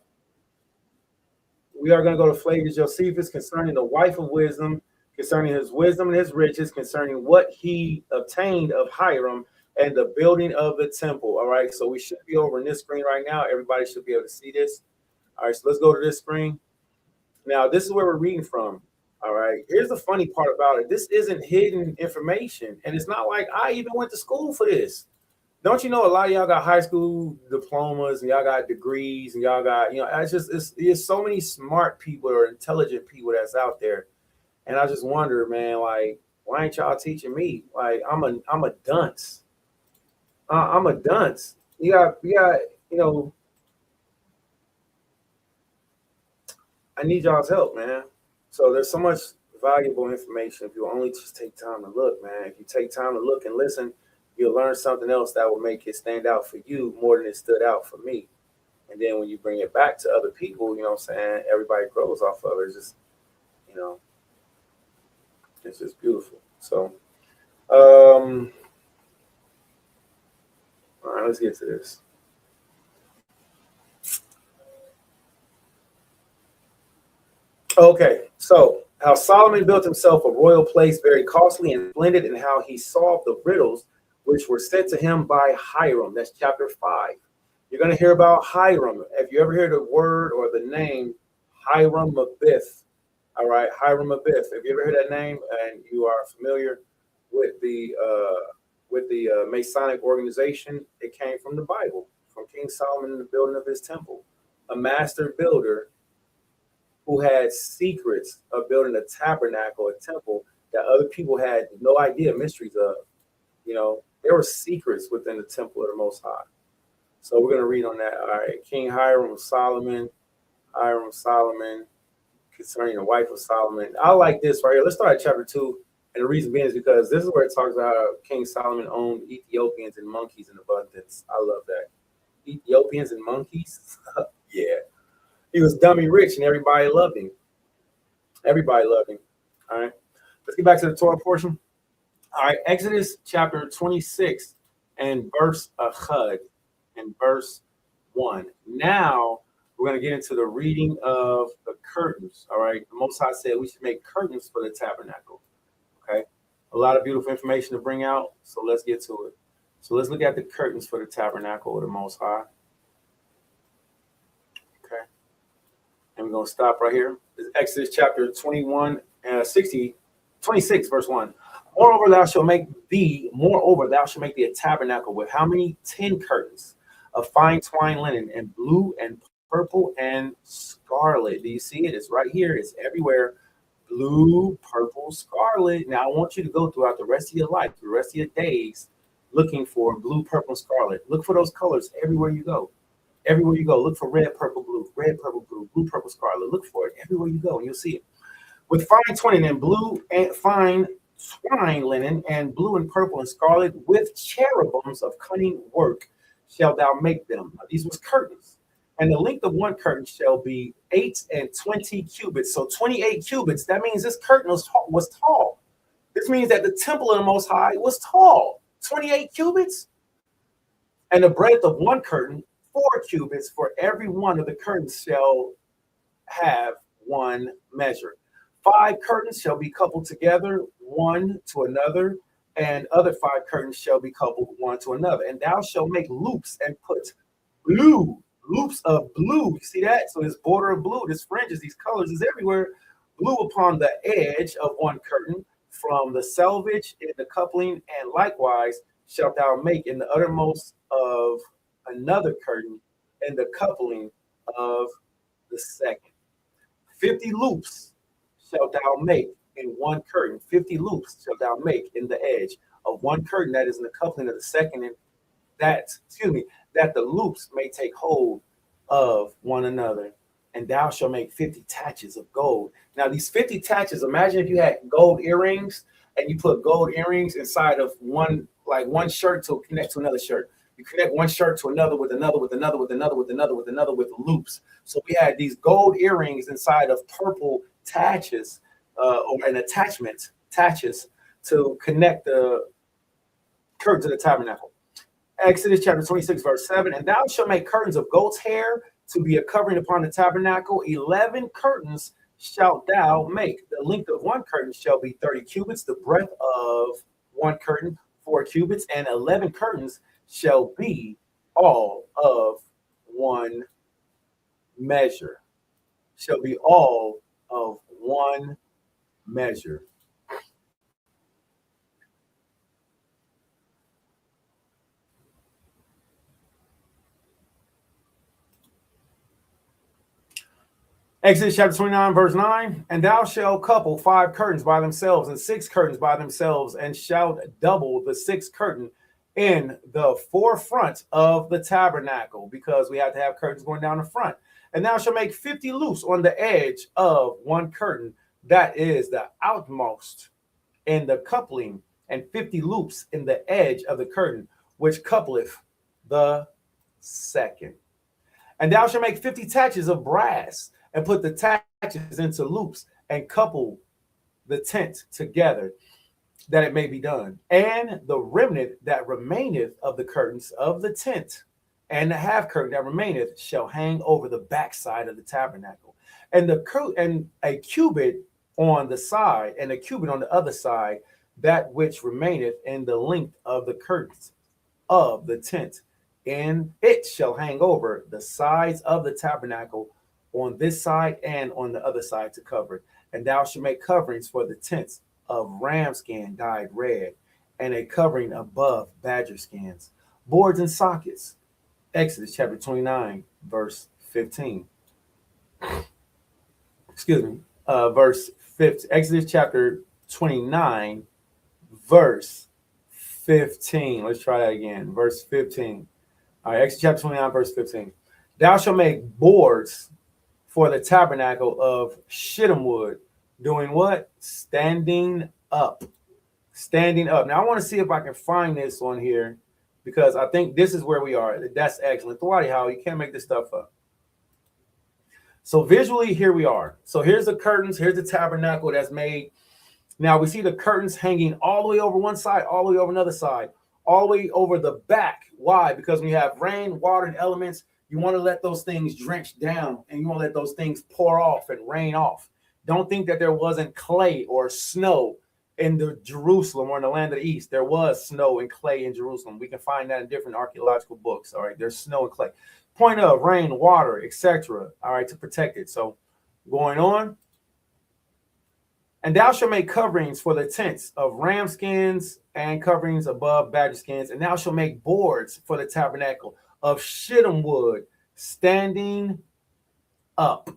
S1: We are going to go to Flavius Josephus concerning the wife of wisdom, concerning his wisdom and his riches, concerning what he obtained of Hiram and the building of the temple. All right. So we should be over in this screen right now. Everybody should be able to see this. All right. So let's go to this screen. Now, this is where we're reading from. All right. Here's the funny part about it. This isn't hidden information. And it's not like I even went to school for this. Don't you know a lot of y'all got high school diplomas and y'all got degrees and y'all got, it's so many smart people or intelligent people that's out there. And I just wonder, man, like, why ain't y'all teaching me? Like, I'm a dunce. I'm a dunce. You got, I need y'all's help, man. So there's so much valuable information if you only just take time to look, man. If you take time to look and listen, you'll learn something else that will make it stand out for you more than it stood out for me. And then when you bring it back to other people, you know what I'm saying? Everybody grows off of it. It's just, you know, it's just beautiful. So, all right, let's get to this. Okay, so how Solomon built himself a royal place, very costly and splendid, and how he solved the riddles which were sent to him by Hiram. That's chapter 5. You're going to hear about Hiram. Have you ever heard the word or the name Hiram Abith? All right, Hiram Abith. Have you ever heard that name and you are familiar with the Masonic organization? It came from the Bible, from King Solomon in the building of his temple. A master builder who had secrets of building a tabernacle, a temple that other people had no idea, mysteries of. You know, there were secrets within the temple of the Most High. So we're going to read on that. All right, King Hiram of Solomon, concerning the wife of Solomon. I like this right here. Let's start at chapter 2. And the reason being is because this is where it talks about how King Solomon owned Ethiopians and monkeys in abundance. I love that. Ethiopians and monkeys? Yeah. He was dummy rich and everybody loved him. Everybody loved him. All right. Let's get back to the Torah portion. All right. Exodus chapter 26 and verse 1 and verse 1. Now we're going to get into the reading of the curtains. All right. The Most High said we should make curtains for the tabernacle. Okay. A lot of beautiful information to bring out. So let's get to it. So let's look at the curtains for the tabernacle of the Most High. Okay. And we're going to stop right here. This is Exodus chapter 26, verse 1. Moreover, thou shalt make the tabernacle with how many? 10 curtains of fine twine linen and blue and purple and scarlet. Do you see it? It's right here. It's everywhere. Blue, purple, scarlet. Now, I want you to go throughout the rest of your life, the rest of your days, looking for blue, purple, scarlet. Look for those colors everywhere you go. Everywhere you go, look for red, purple, blue, blue, purple, scarlet. Look for it everywhere you go, and you'll see it. With fine twine and blue and fine twine linen and blue and purple and scarlet, with cherubims of cunning work shalt thou make them. Now, these was curtains. And the length of one curtain shall be 8 and 20 cubits. So 28 cubits. That means this curtain was tall. This means that the temple of the Most High was tall. 28 cubits. And the breadth of one curtain, 4 cubits, for every one of the curtains shall have one measure. 5 curtains shall be coupled together, one to another, and other 5 curtains shall be coupled one to another. And thou shalt make loops and put loops of blue. You see that? So this border of blue, this fringes, these colors is everywhere. Blue upon the edge of one curtain, from the selvage in the coupling, and likewise shalt thou make in the uttermost of another curtain in the coupling of the second. 50 loops shalt thou make in one curtain. 50 loops shalt thou make in the edge of one curtain that is in the coupling of the second, and that the loops may take hold of one another. And thou shalt make 50 taches of gold. Now, these 50 taches, imagine if you had gold earrings and you put gold earrings inside of one shirt to connect to another shirt. You connect one shirt to another with another, with another, with another, with another, with another, with loops. So we had these gold earrings inside of purple taches, or an attachment, taches, to connect the curtains of the tabernacle. Exodus chapter 26, verse 7. And thou shalt make curtains of goat's hair to be a covering upon the tabernacle. 11 curtains shalt thou make. The length of one curtain shall be 30 cubits, the breadth of one curtain 4 cubits, and 11 curtains shall be all of one measure. Shall be all of one measure. Exodus chapter 29, verse 9. And thou shalt couple 5 curtains by themselves and 6 curtains by themselves, and shalt double the 6th curtain in the forefront of the tabernacle, because we have to have curtains going down the front. And thou shalt make 50 loops on the edge of one curtain, that is the outmost in the coupling and 50 loops in the edge of the curtain, which coupleth the second. And thou shalt make 50 taches of brass, and put the taches into loops, and couple the tent together, that it may be done. And the remnant that remaineth of the curtains of the tent, and the half curtain that remaineth, shall hang over the backside of the tabernacle. And a cubit on the side, and a cubit on the other side, that which remaineth in the length of the curtains of the tent, and it shall hang over the sides of the tabernacle on this side and on the other side to cover it. And thou shalt make coverings for the tents of ram skin dyed red, and a covering above badger skins, boards and sockets. Exodus chapter 29, verse 15. Excuse me, verse 15. Exodus chapter 29, verse 15. Let's try that again. Verse 15. All right, Exodus chapter 29, verse 15. Thou shalt make boards for the tabernacle of shittim wood, doing what? Standing up. Standing up. Now, I want to see if I can find this on here, because I think this is where we are. That's excellent. Thwadi, how you can't make this stuff up. So visually, here we are. So here's the curtains. Here's the tabernacle that's made. Now, we see the curtains hanging all the way over one side, all the way over another side, all the way over the back. Why? Because when you have rain, water, and elements, you want to let those things drench down, and you want to let those things pour off and rain off. Don't think that there wasn't clay or snow in the Jerusalem or in the land of the east. There was snow and clay in Jerusalem. We can find that in different archaeological books. All right, there's snow and clay. Point of rain, water, etc. All right, to protect it. So going on. And thou shalt make coverings for the tents of ram skins, and coverings above badger skins. And thou shalt make boards for the tabernacle of shittim wood, standing up.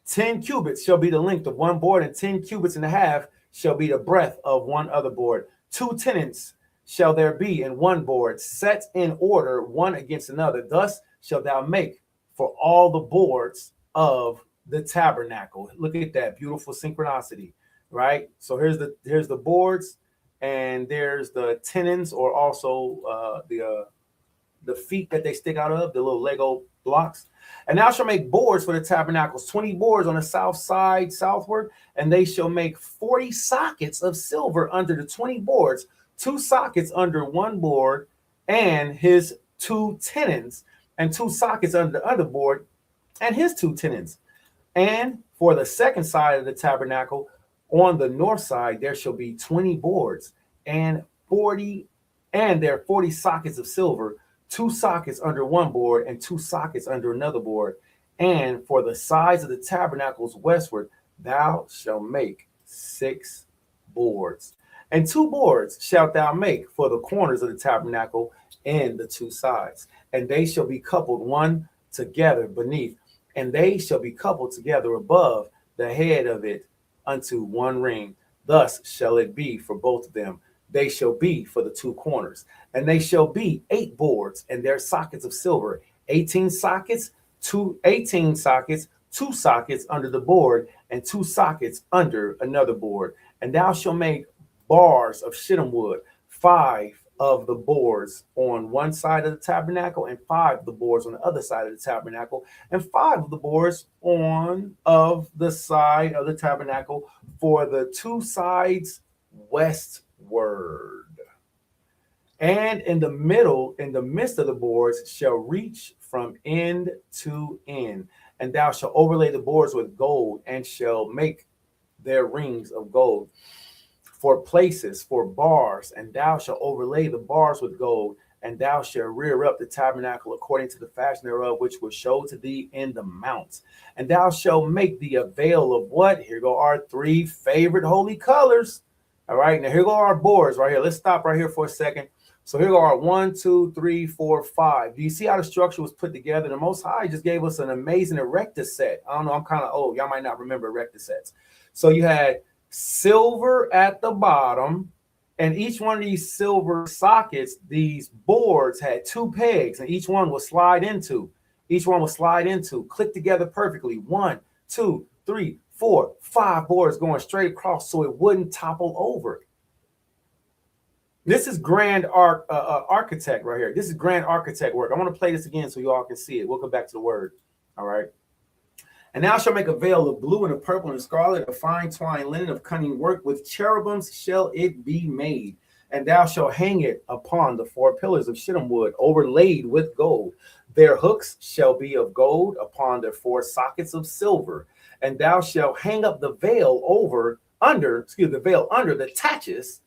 S1: 10 cubits shall be the length of one board, and 10 cubits and a half shall be the breadth of one other board. 2 tenons shall there be in one board, set in order one against another. Thus shalt thou make for all the boards of the tabernacle. Look at that beautiful synchronicity, right? So here's the boards, and there's the tenons, or also the feet that they stick out of, the little Lego blocks. And thou shalt make boards for the tabernacles, 20 boards on the south side southward, and they shall make 40 sockets of silver under the 20 boards, 2 sockets under one board, and his 2 tenons, and 2 sockets under the other board, and his 2 tenons. And for the second side of the tabernacle, on the north side, there shall be 20 boards, and 40 sockets of silver, 2 sockets under one board, and 2 sockets under another board. And for the sides of the tabernacles westward, thou shalt make 6 boards. And 2 boards shalt thou make for the corners of the tabernacle in the 2 sides. And they shall be coupled one together beneath, and they shall be coupled together above the head of it unto one ring. Thus shall it be for both of them. They shall be for the 2 corners. And they shall be 8 boards, and their sockets of silver, 18 sockets, 2 sockets under the board, and 2 sockets under another board. And thou shalt make bars of shittim wood, 5 of the boards on one side of the tabernacle, and 5 of the boards on the other side of the tabernacle, and 5 of the boards on of the side of the tabernacle for the 2 sides westward. And in the midst of the boards shall reach from end to end. And thou shalt overlay the boards with gold, and shall make their rings of gold for places, for bars. And thou shalt overlay the bars with gold, and thou shalt rear up the tabernacle according to the fashion thereof, which was showed to thee in the mount. And thou shalt make thee a veil of what? Here go our 3 favorite holy colors. All right, now here go our boards right here. Let's stop right here for a second. So here are 1, 2, 3, 4, 5. Do you see how the structure was put together? The Most High just gave us an amazing erector set. I don't know, I'm kind of old. Y'all might not remember erector sets. So you had silver at the bottom, and each one of these silver sockets, these boards had 2 pegs, and each one would slide into. Click together perfectly. 1, 2, 3, 4, 5 boards going straight across, so it wouldn't topple over. This is architect right here. This is grand architect work. I want to play this again so you all can see it. We'll come back to the word. All right. And thou shalt make a veil of blue and of purple and scarlet, of fine twined linen of cunning work. With cherubims shall it be made. And thou shalt hang it upon the 4 pillars of shittim wood, overlaid with gold. Their hooks shall be of gold upon their 4 sockets of silver. And thou shalt hang up the veil under the taches,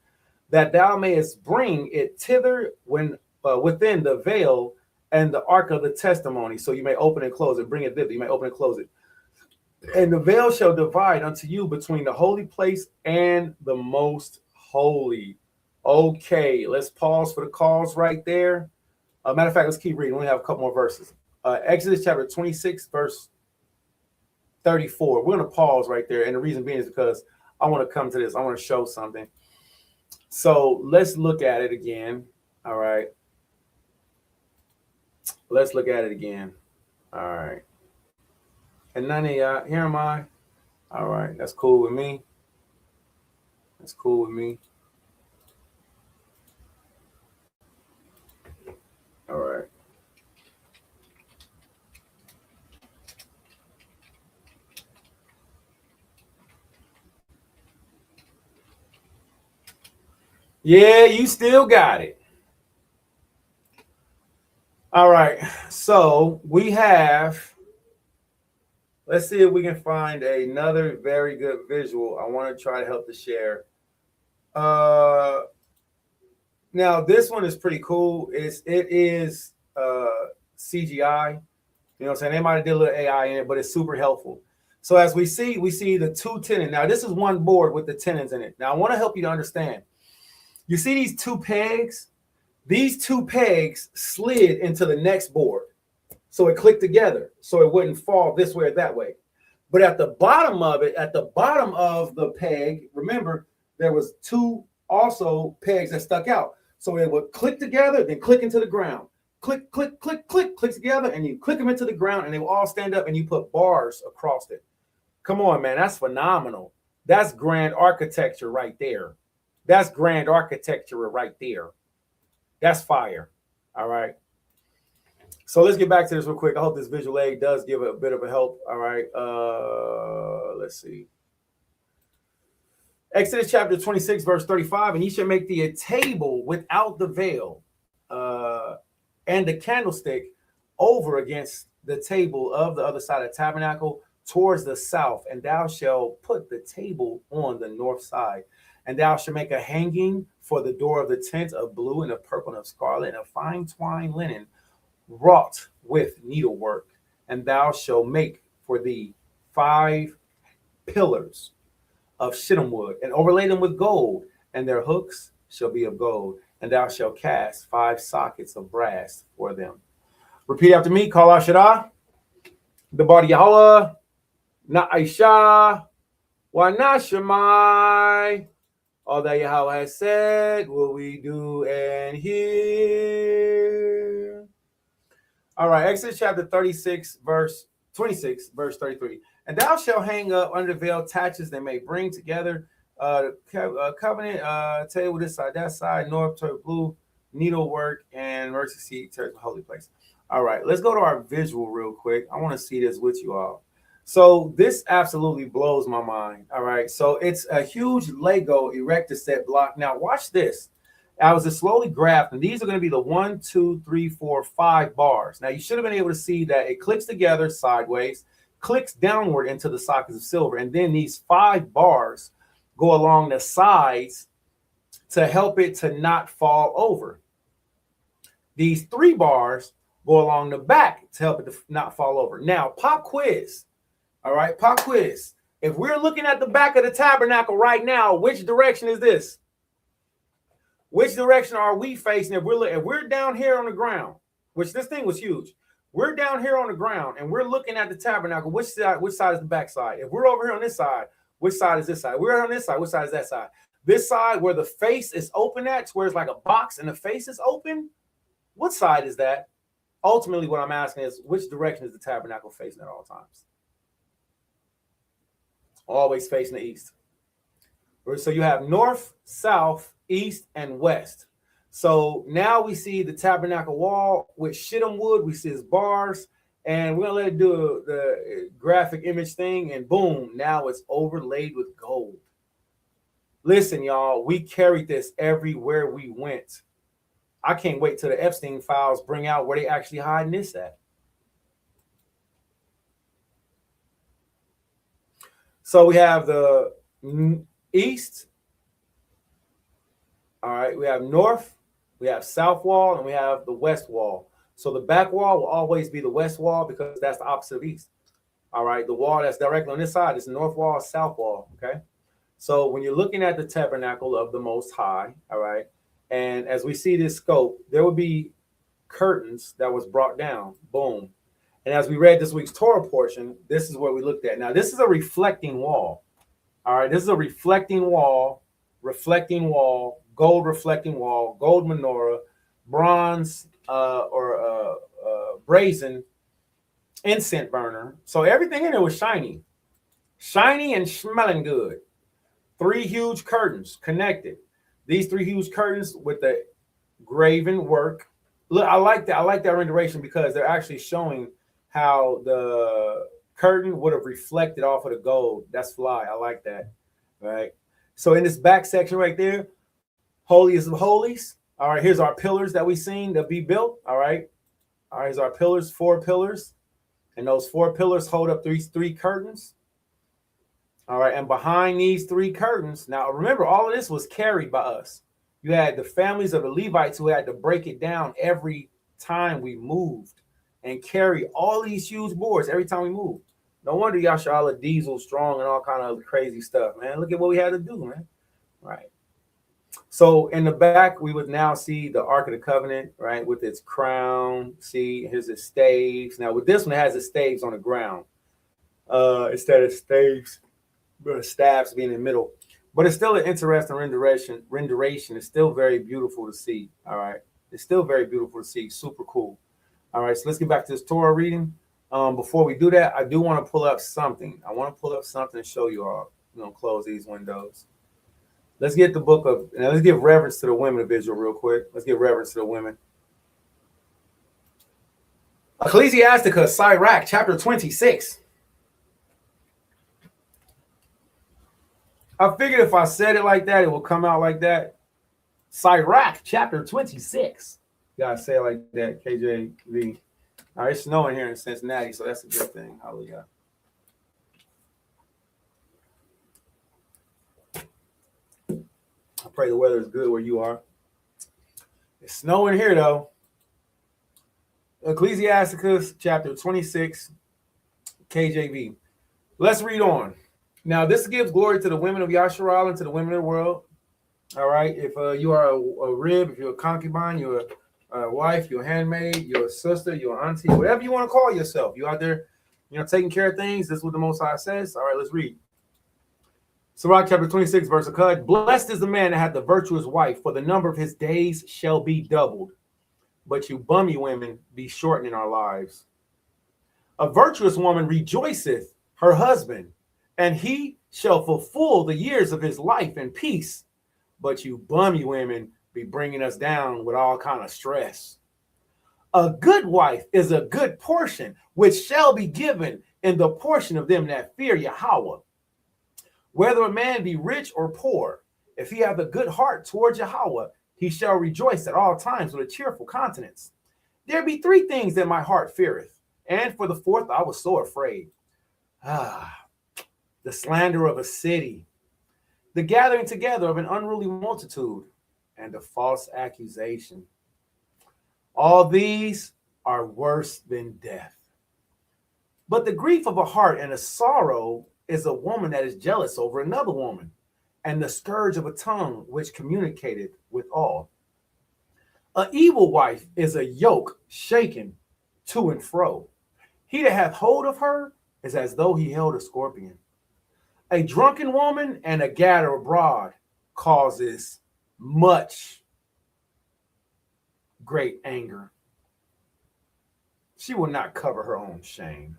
S1: that thou mayest bring it thither when within the veil and the ark of the testimony. So you may open and close it. Bring it thither. You may open and close it. And the veil shall divide unto you between the holy place and the most holy. Okay, let's pause for the calls right there. Matter of fact, let's keep reading. We only have a couple more verses. Exodus chapter 26, verse 34. We're going to pause right there. And the reason being is because I want to come to this. I want to show something. So let's look at it again. All right. Let's look at it again. All right. And none of y'all, here am I. All right. That's cool with me. That's cool with me. All right. Yeah, you still got it. All right. So we have, let's see if we can find another very good visual. I want to try to help to share. Now this one is pretty cool. It is CGI. You know what I'm saying? They might have did a little AI in it, but it's super helpful. So as we see the 2 tenons. Now this is one board with the tenons in it. Now I want to help you to understand. You see these 2 pegs? These 2 pegs slid into the next board. So it clicked together so it wouldn't fall this way or that way. But at the bottom of it, at the bottom of the peg, remember, there was 2 also pegs that stuck out. So it would click together, then click into the ground. Click, click, click, click, click together, and you click them into the ground, and they will all stand up, and you put bars across it. Come on, man, that's phenomenal. That's grand architecture right there. That's grand architecture right there. That's fire. All right. So let's get back to this real quick. I hope this visual aid does give a bit of a help. All right. Let's see. Exodus chapter 26, verse 35. And ye shall make thee a table without the veil, and the candlestick over against the table of the other side of the tabernacle towards the south. And thou shalt put the table on the north side. And thou shalt make a hanging for the door of the tent of blue and of purple and of scarlet and of fine twined linen, wrought with needlework. And thou shalt make for thee 5 pillars of shittim wood, and overlay them with gold, and their hooks shall be of gold. And thou shalt cast 5 sockets of brass for them. Repeat after me. Kol Asherah, the body Yahweh, Na'isha, Wa Nashemai. All that Yahweh has said will we do and hear. All right, Exodus chapter 26, verse 26, verse 33. And thou shalt hang up under the veil taches they may bring together covenant table this side, that side, north to blue, needlework, and mercy seat to the holy place. All right, let's go to our visual real quick. I want to see this with you all. So this absolutely blows my mind. All right. So it's a huge Lego erector set block. Now watch this. I was just slowly graphed, and these are going to be the 1, 2, 3, 4, 5 bars. Now you should have been able to see that it clicks together sideways, clicks downward into the sockets of silver, and then these 5 bars go along the sides to help it to not fall over. These 3 bars go along the back to help it to not fall over. Now pop quiz. All right, pop quiz. If we're looking at the back of the tabernacle right now, which direction is this? Which direction are we facing? If we're down here on the ground, which this thing was huge, we're down here on the ground and we're looking at the tabernacle. Which side is the back side? If we're over here on this side, which side is this side? We're on this side. Which side is that side? This side where the face is open at, where it's like a box and the face is open. What side is that? Ultimately, what I'm asking is, which direction is the tabernacle facing at all times? Always facing the east. So you have north, south, east, and west. So now we see the tabernacle wall with shittim wood. We see his bars, and we're gonna let it do the graphic image thing, and boom, now it's overlaid with gold. Listen, y'all, we carried this everywhere we went. I can't wait till the Epstein files bring out where they actually hiding this at. So we have the east. All right, we have north, we have south wall, and we have the west wall. So the back wall will always be the west wall because that's the opposite of east. All right, the wall that's directly on this side is the north wall, south wall. Okay. So when you're looking at the tabernacle of the Most High, all right, and as we see this scope, there will be curtains that was brought down. Boom. And as we read this week's Torah portion, this is what we looked at. Now, this is a reflecting wall. All right, this is a reflecting wall, gold reflecting wall, gold menorah, bronze or brazen incense burner. So everything in it was shiny and smelling good. 3 huge curtains connected. These 3 huge curtains with the graven work. Look, I like that. I like that rendition because they're actually showing how the curtain would have reflected off of the gold. That's fly. I like that. Right. So in this back section right there, holiest of holies. All right. Here's our pillars that we seen to be built. All right. All right. Here's our pillars, 4 pillars. And those 4 pillars hold up these 3 curtains. All right. And behind these 3 curtains, now remember, all of this was carried by us. You had the families of the Levites who had to break it down every time we moved and carry all these huge boards every time we moved. No wonder Yashala diesel strong and all kind of crazy stuff, man. Look at what we had to do, man. Right. So in the back, we would now see the Ark of the Covenant, right, with its crown. See, here's its staves. Now with this one, it has the staves on the ground instead of staves, staffs being in the middle. But it's still an interesting rendition. It's still very beautiful to see. All right. It's still very beautiful to see. Super cool. All right. So let's get back to this Torah reading. Before we do that, I do want to pull up something. I want to pull up something to show you all. We're going to close these windows. Let's get the book of, now let's give reverence to the women of Israel real quick. Let's give reverence to the women. Ecclesiasticus, Sirach, chapter 26. I figured if I said it like that, it will come out like that. Sirach, chapter 26. You gotta say it like that, KJV. All right, it's snowing here in Cincinnati, so that's a good thing. Hallelujah. I pray the weather is good where you are. It's snowing here, though. Ecclesiasticus, chapter 26, KJV. Let's read on. Now, this gives glory to the women of Yasharal and to the women of the world. All right. If you are a rib, if you're a concubine, you're a wife, you're a handmaid, you're a sister, you're an auntie, whatever you want to call yourself. You out there, taking care of things. This is what the Most High says. All right, let's read. Sirach chapter 26, verse 1. Blessed is the man that hath the virtuous wife, for the number of his days shall be doubled. But you bummy women be shortening our lives. A virtuous woman rejoiceth her husband, and he shall fulfill the years of his life in peace. But you bummy women be bringing us down with all kind of stress. A good wife is a good portion, which shall be given in the portion of them that fear Yahweh. Whether a man be rich or poor, if he have a good heart towards Yahweh, he shall rejoice at all times with a cheerful countenance. There be 3 things that my heart feareth, and for the 4th I was so afraid. The slander of a city, the gathering together of an unruly multitude, and the false accusation. All these are worse than death. But the grief of a heart and a sorrow is a woman that is jealous over another woman, and the scourge of a tongue which communicated with all. An evil wife is a yoke shaken to and fro. He that hath hold of her is as though he held a scorpion. A drunken woman and a gatter abroad causes much great anger. She will not cover her own shame.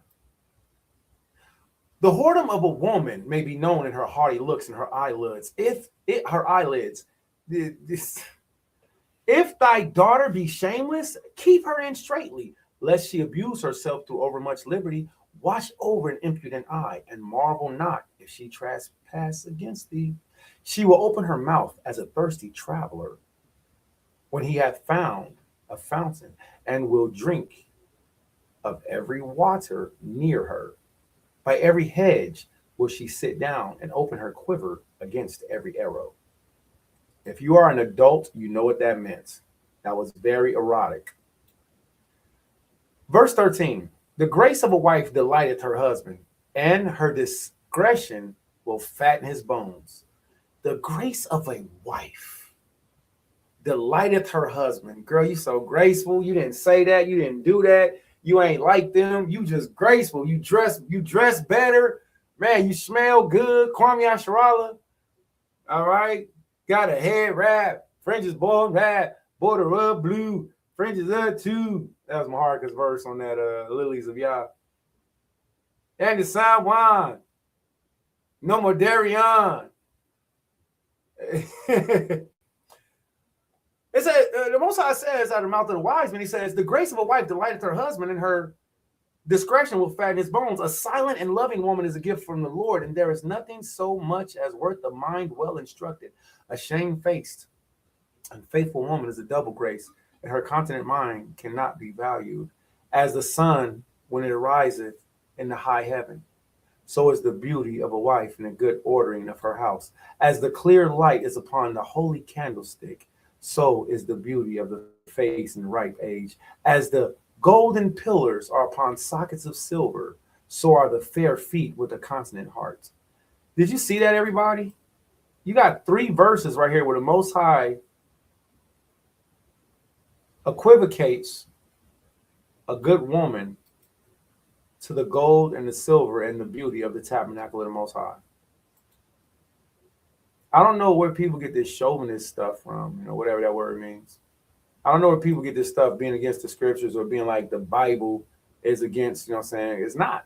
S1: The whoredom of a woman may be known in her haughty looks and her eyelids. If If thy daughter be shameless, keep her in straitly, lest she abuse herself through overmuch liberty. Watch over an impudent eye, and marvel not if she trespass against thee. She will open her mouth as a thirsty traveler when he hath found a fountain, and will drink of every water near her. By every hedge will she sit down and open her quiver against every arrow. If you are an adult, you know what that meant. That was very erotic. Verse 13, the grace of a wife delighteth her husband, and her discretion will fatten his bones. The grace of a wife delighteth her husband. Girl, you so graceful. You didn't say that. You didn't do that. You ain't like them. You just graceful. You dress better. Man, you smell good. Kwame Asharala. All right. Got a head wrap. Fringes boiled wrap. Border up blue. Fringes up too. That was Maharika's verse on that Lilies of Yah. And the San Juan. No more Darion. It said, the Most High says out of the mouth of the wise man, he says, the grace of a wife delighteth her husband, and her discretion will fatten his bones. A silent and loving woman is a gift from the Lord, and there is nothing so much as worth a mind well instructed. A shamefaced and faithful woman is a double grace, and her continent mind cannot be valued. As the sun when it ariseth in the high heaven, so is the beauty of a wife in the good ordering of her house. As the clear light is upon the holy candlestick, so is the beauty of the face in ripe age. As the golden pillars are upon sockets of silver, so are the fair feet with a consonant heart. Did you see that, everybody? You got 3 verses right here where the Most High equivocates a good woman to the gold and the silver and the beauty of the tabernacle of the Most High. I don't know where people get this chauvinist stuff from, whatever that word means. I don't know where people get this stuff being against the scriptures or being like the Bible is against, saying it's not.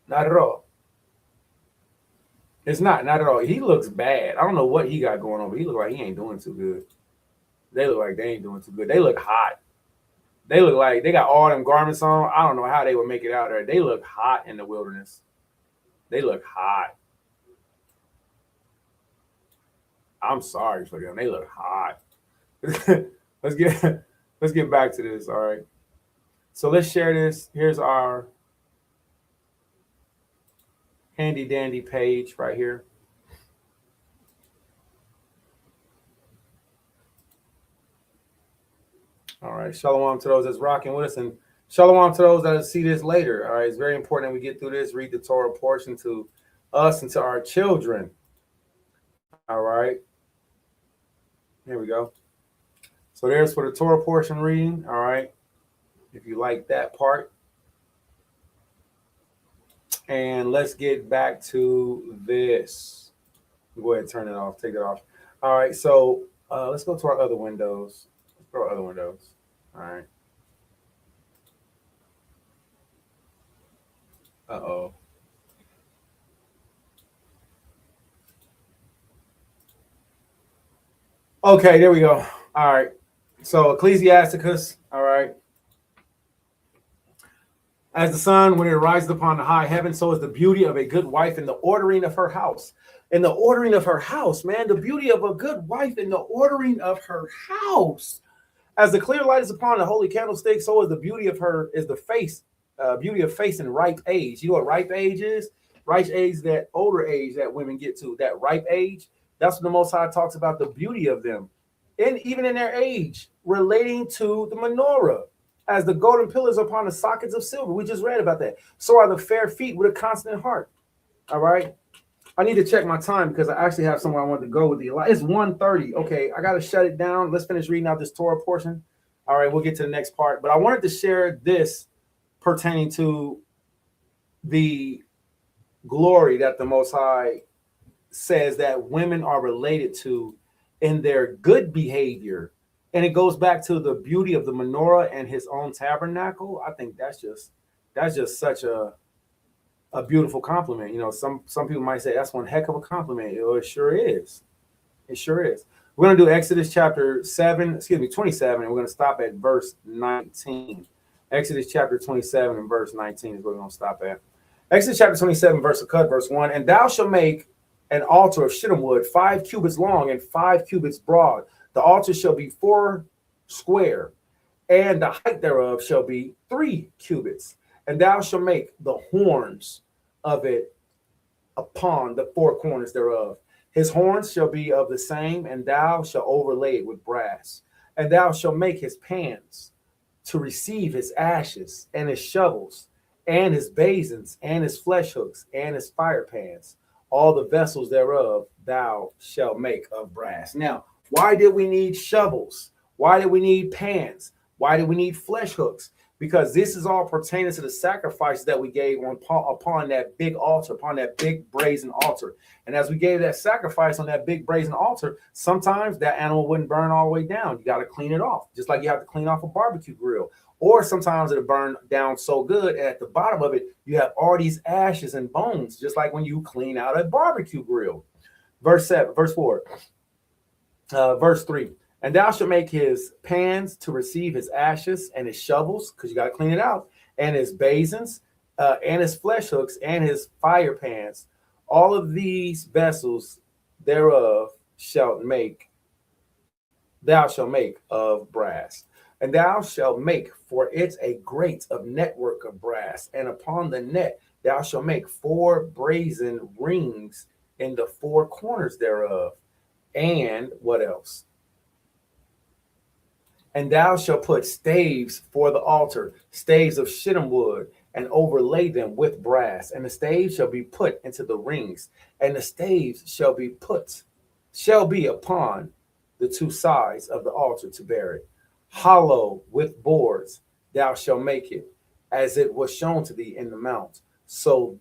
S1: Not at all. It's not at all. He looks bad. I don't know what he got going on, but he looks like he ain't doing too good. They look like they ain't doing too good. They look hot. They look like they got all them garments on. I don't know how they would make it out there. They look hot in the wilderness. They look hot. I'm sorry for them. They look hot. Let's get back to this. All right. So let's share this. Here's our handy dandy page right here. All right. Shalom to those that's rocking with us, and shalom to those that see this later. All right. It's very important that we get through this, read the Torah portion to us and to our children. All right. Here we go. So there's for the Torah portion reading. All right. If you like that part. And let's get back to this. Go ahead and turn it off. Take it off. All right. So let's go to our other windows. Let's go to our other windows. All right. Uh-oh. Okay, there we go. All right. So Ecclesiasticus, all right. As the sun, when it rises upon the high heaven, so is the beauty of a good wife in the ordering of her house. In the ordering of her house, man, the beauty of a good wife in the ordering of her house. As the clear light is upon the holy candlestick, so is the beauty of her, is the face, beauty of face in ripe age. You know what ripe age is? Ripe age, that older age that women get to, that ripe age. That's what the Most High talks about, the beauty of them. And even in their age, relating to the menorah, as the golden pillars upon the sockets of silver. We just read about that. So are the fair feet with a constant heart. All right. I need to check my time because I actually have somewhere I want to go with the. It's 1:30. Okay, I got to shut it down. Let's finish reading out this Torah portion. All right, we'll get to the next part. But I wanted to share this pertaining to the glory that the Most High says that women are related to in their good behavior. And it goes back to the beauty of the menorah and his own tabernacle. I think that's just such a beautiful compliment. Some people might say that's one heck of a compliment. It sure is. It sure is. We're going to do Exodus chapter 27, and we're going to stop at verse 19. Exodus chapter 27 and verse 19 is where we're going to stop at. Exodus chapter 27, verse 1. And thou shalt make an altar of shittim wood, 5 cubits long and 5 cubits broad. The altar shall be 4 square, and the height thereof shall be 3 cubits. And thou shalt make the horns of it upon the 4 corners thereof. His horns shall be of the same, and thou shalt overlay it with brass. And thou shalt make his pans to receive his ashes, and his shovels, and his basins, and his flesh hooks, and his fire pans. All the vessels thereof thou shalt make of brass. Now, why did we need shovels? Why did we need pans? Why did we need flesh hooks? Because this is all pertaining to the sacrifices that we gave upon that big altar, upon that big brazen altar. And as we gave that sacrifice on that big brazen altar, sometimes that animal wouldn't burn all the way down. You got to clean it off, just like you have to clean off a barbecue grill. Or sometimes it'll burn down so good, and at the bottom of it, you have all these ashes and bones, just like when you clean out a barbecue grill. Verse 4. Verse 3. And thou shalt make his pans to receive his ashes, and his shovels, because you got to clean it out, and his basins, and his flesh hooks, and his fire pans. All of these vessels thereof thou shalt make of brass. And thou shalt make for it a grate of network of brass, and upon the net thou shalt make 4 brazen rings in the 4 corners thereof. And what else? And thou shalt put staves for the altar, staves of shittim wood, and overlay them with brass. And the staves shall be put into the rings, and the staves shall be upon the 2 sides of the altar to bear it. Hollow with boards thou shalt make it, as it was shown to thee in the mount. So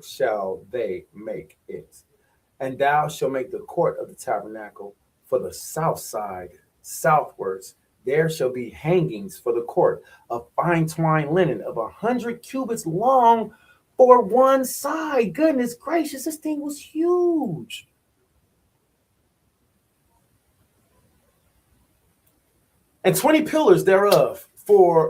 S1: shall they make it. And thou shalt make the court of the tabernacle for the south side, southwards. There shall be hangings for the court of fine twined linen of 100 cubits long for one side. Goodness gracious, this thing was huge. And 20 pillars thereof,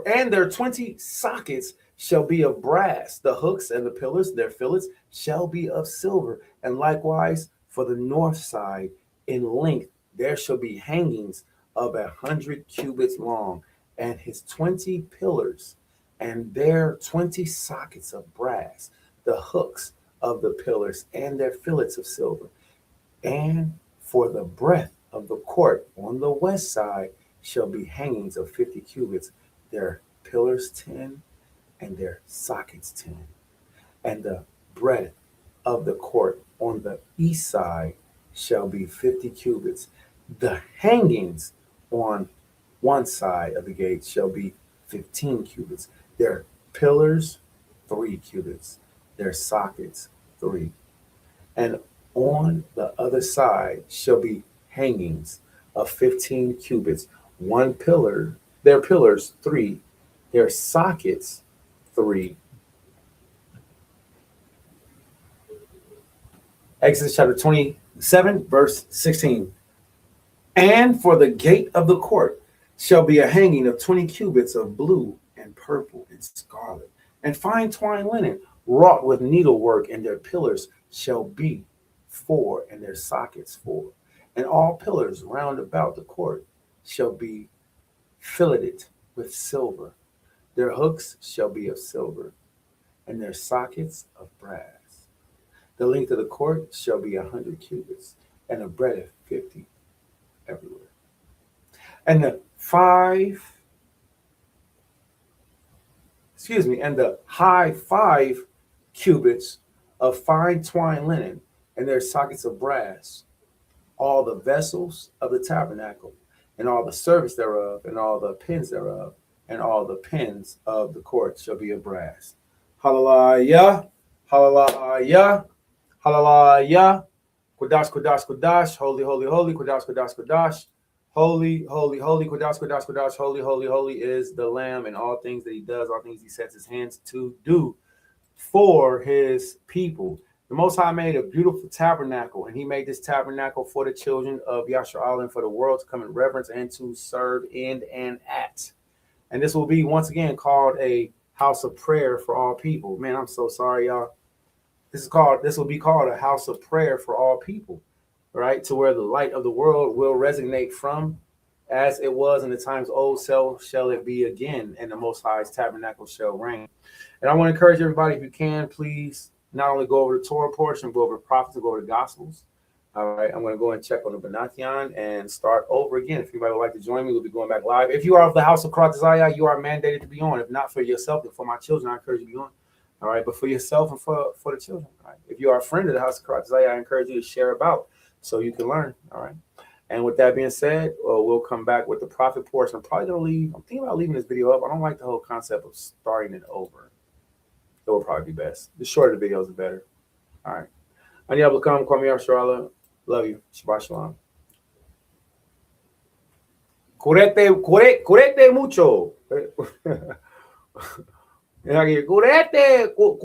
S1: and their 20 sockets shall be of brass. The hooks and the pillars, their fillets, shall be of silver. And likewise for the north side in length, there shall be hangings of 100 cubits long, and his 20 pillars, and their 20 sockets of brass, the hooks of the pillars, and their fillets of silver. And for the breadth of the court on the west side shall be hangings of 50 cubits, their pillars 10, and their sockets 10. And the breadth of the court on the east side shall be 50 cubits. The hangings on one side of the gate shall be 15 cubits. Their pillars 3 cubits, their sockets 3. And on the other side shall be hangings of 15 cubits. One pillar, their pillars 3, their sockets 3. Exodus chapter 27, verse 16. And for the gate of the court shall be a hanging of 20 cubits of blue and purple and scarlet, and fine twined linen, wrought with needlework, and their pillars shall be 4, and their sockets 4. And all pillars round about the court shall be filleted with silver. Their hooks shall be of silver, and their sockets of brass. The length of the court shall be 100 cubits, and the breadth 50 everywhere. And the high 5 cubits of fine twined linen, and their sockets of brass. All the vessels of the tabernacle, and all the service thereof, and all the pins thereof, and all the pins of the court shall be of brass. Hallelujah, hallelujah, hallelujah. Kodash, Kodash, Kodash, holy, holy, holy, Kodash, Kodash, Kodash, holy, holy, holy, Kodash, Kodash, Kodash, holy, holy, holy is the Lamb, and all things that he does, all things he sets his hands to do for his people. The Most High made a beautiful tabernacle, and he made this tabernacle for the children of Yashar'Al and for the world to come in reverence and to serve in and at. And this will be once again called a house of prayer for all people. Man, I'm so sorry, y'all. This will be called a house of prayer for all people, right? To where the light of the world will resonate from, as it was in the times old, so shall it be again, and the Most High's tabernacle shall reign. And I want to encourage everybody, if you can, please not only go over the Torah portion, go over the prophets, go over the Gospels. All right, I'm going to go and check on the Benathion and start over again. If anybody would like to join me, we'll be going back live. If you are of the house of Karatazaya, you are mandated to be on. If not for yourself and for my children, I encourage you to be on. All right, but for yourself and for the children. All right. If you are a friend of the house of Karatazaya, I encourage you to share about so you can learn. All right. And with that being said, we'll come back with the prophet portion. I'm probably going to leave. I'm thinking about leaving this video up. I don't like the whole concept of starting it over. It will probably be best. The shorter the videos, the better. All right. Ani Abdulkam, Kwame Sharala. Love you. Shabbat shalom. Curete mucho. Curete.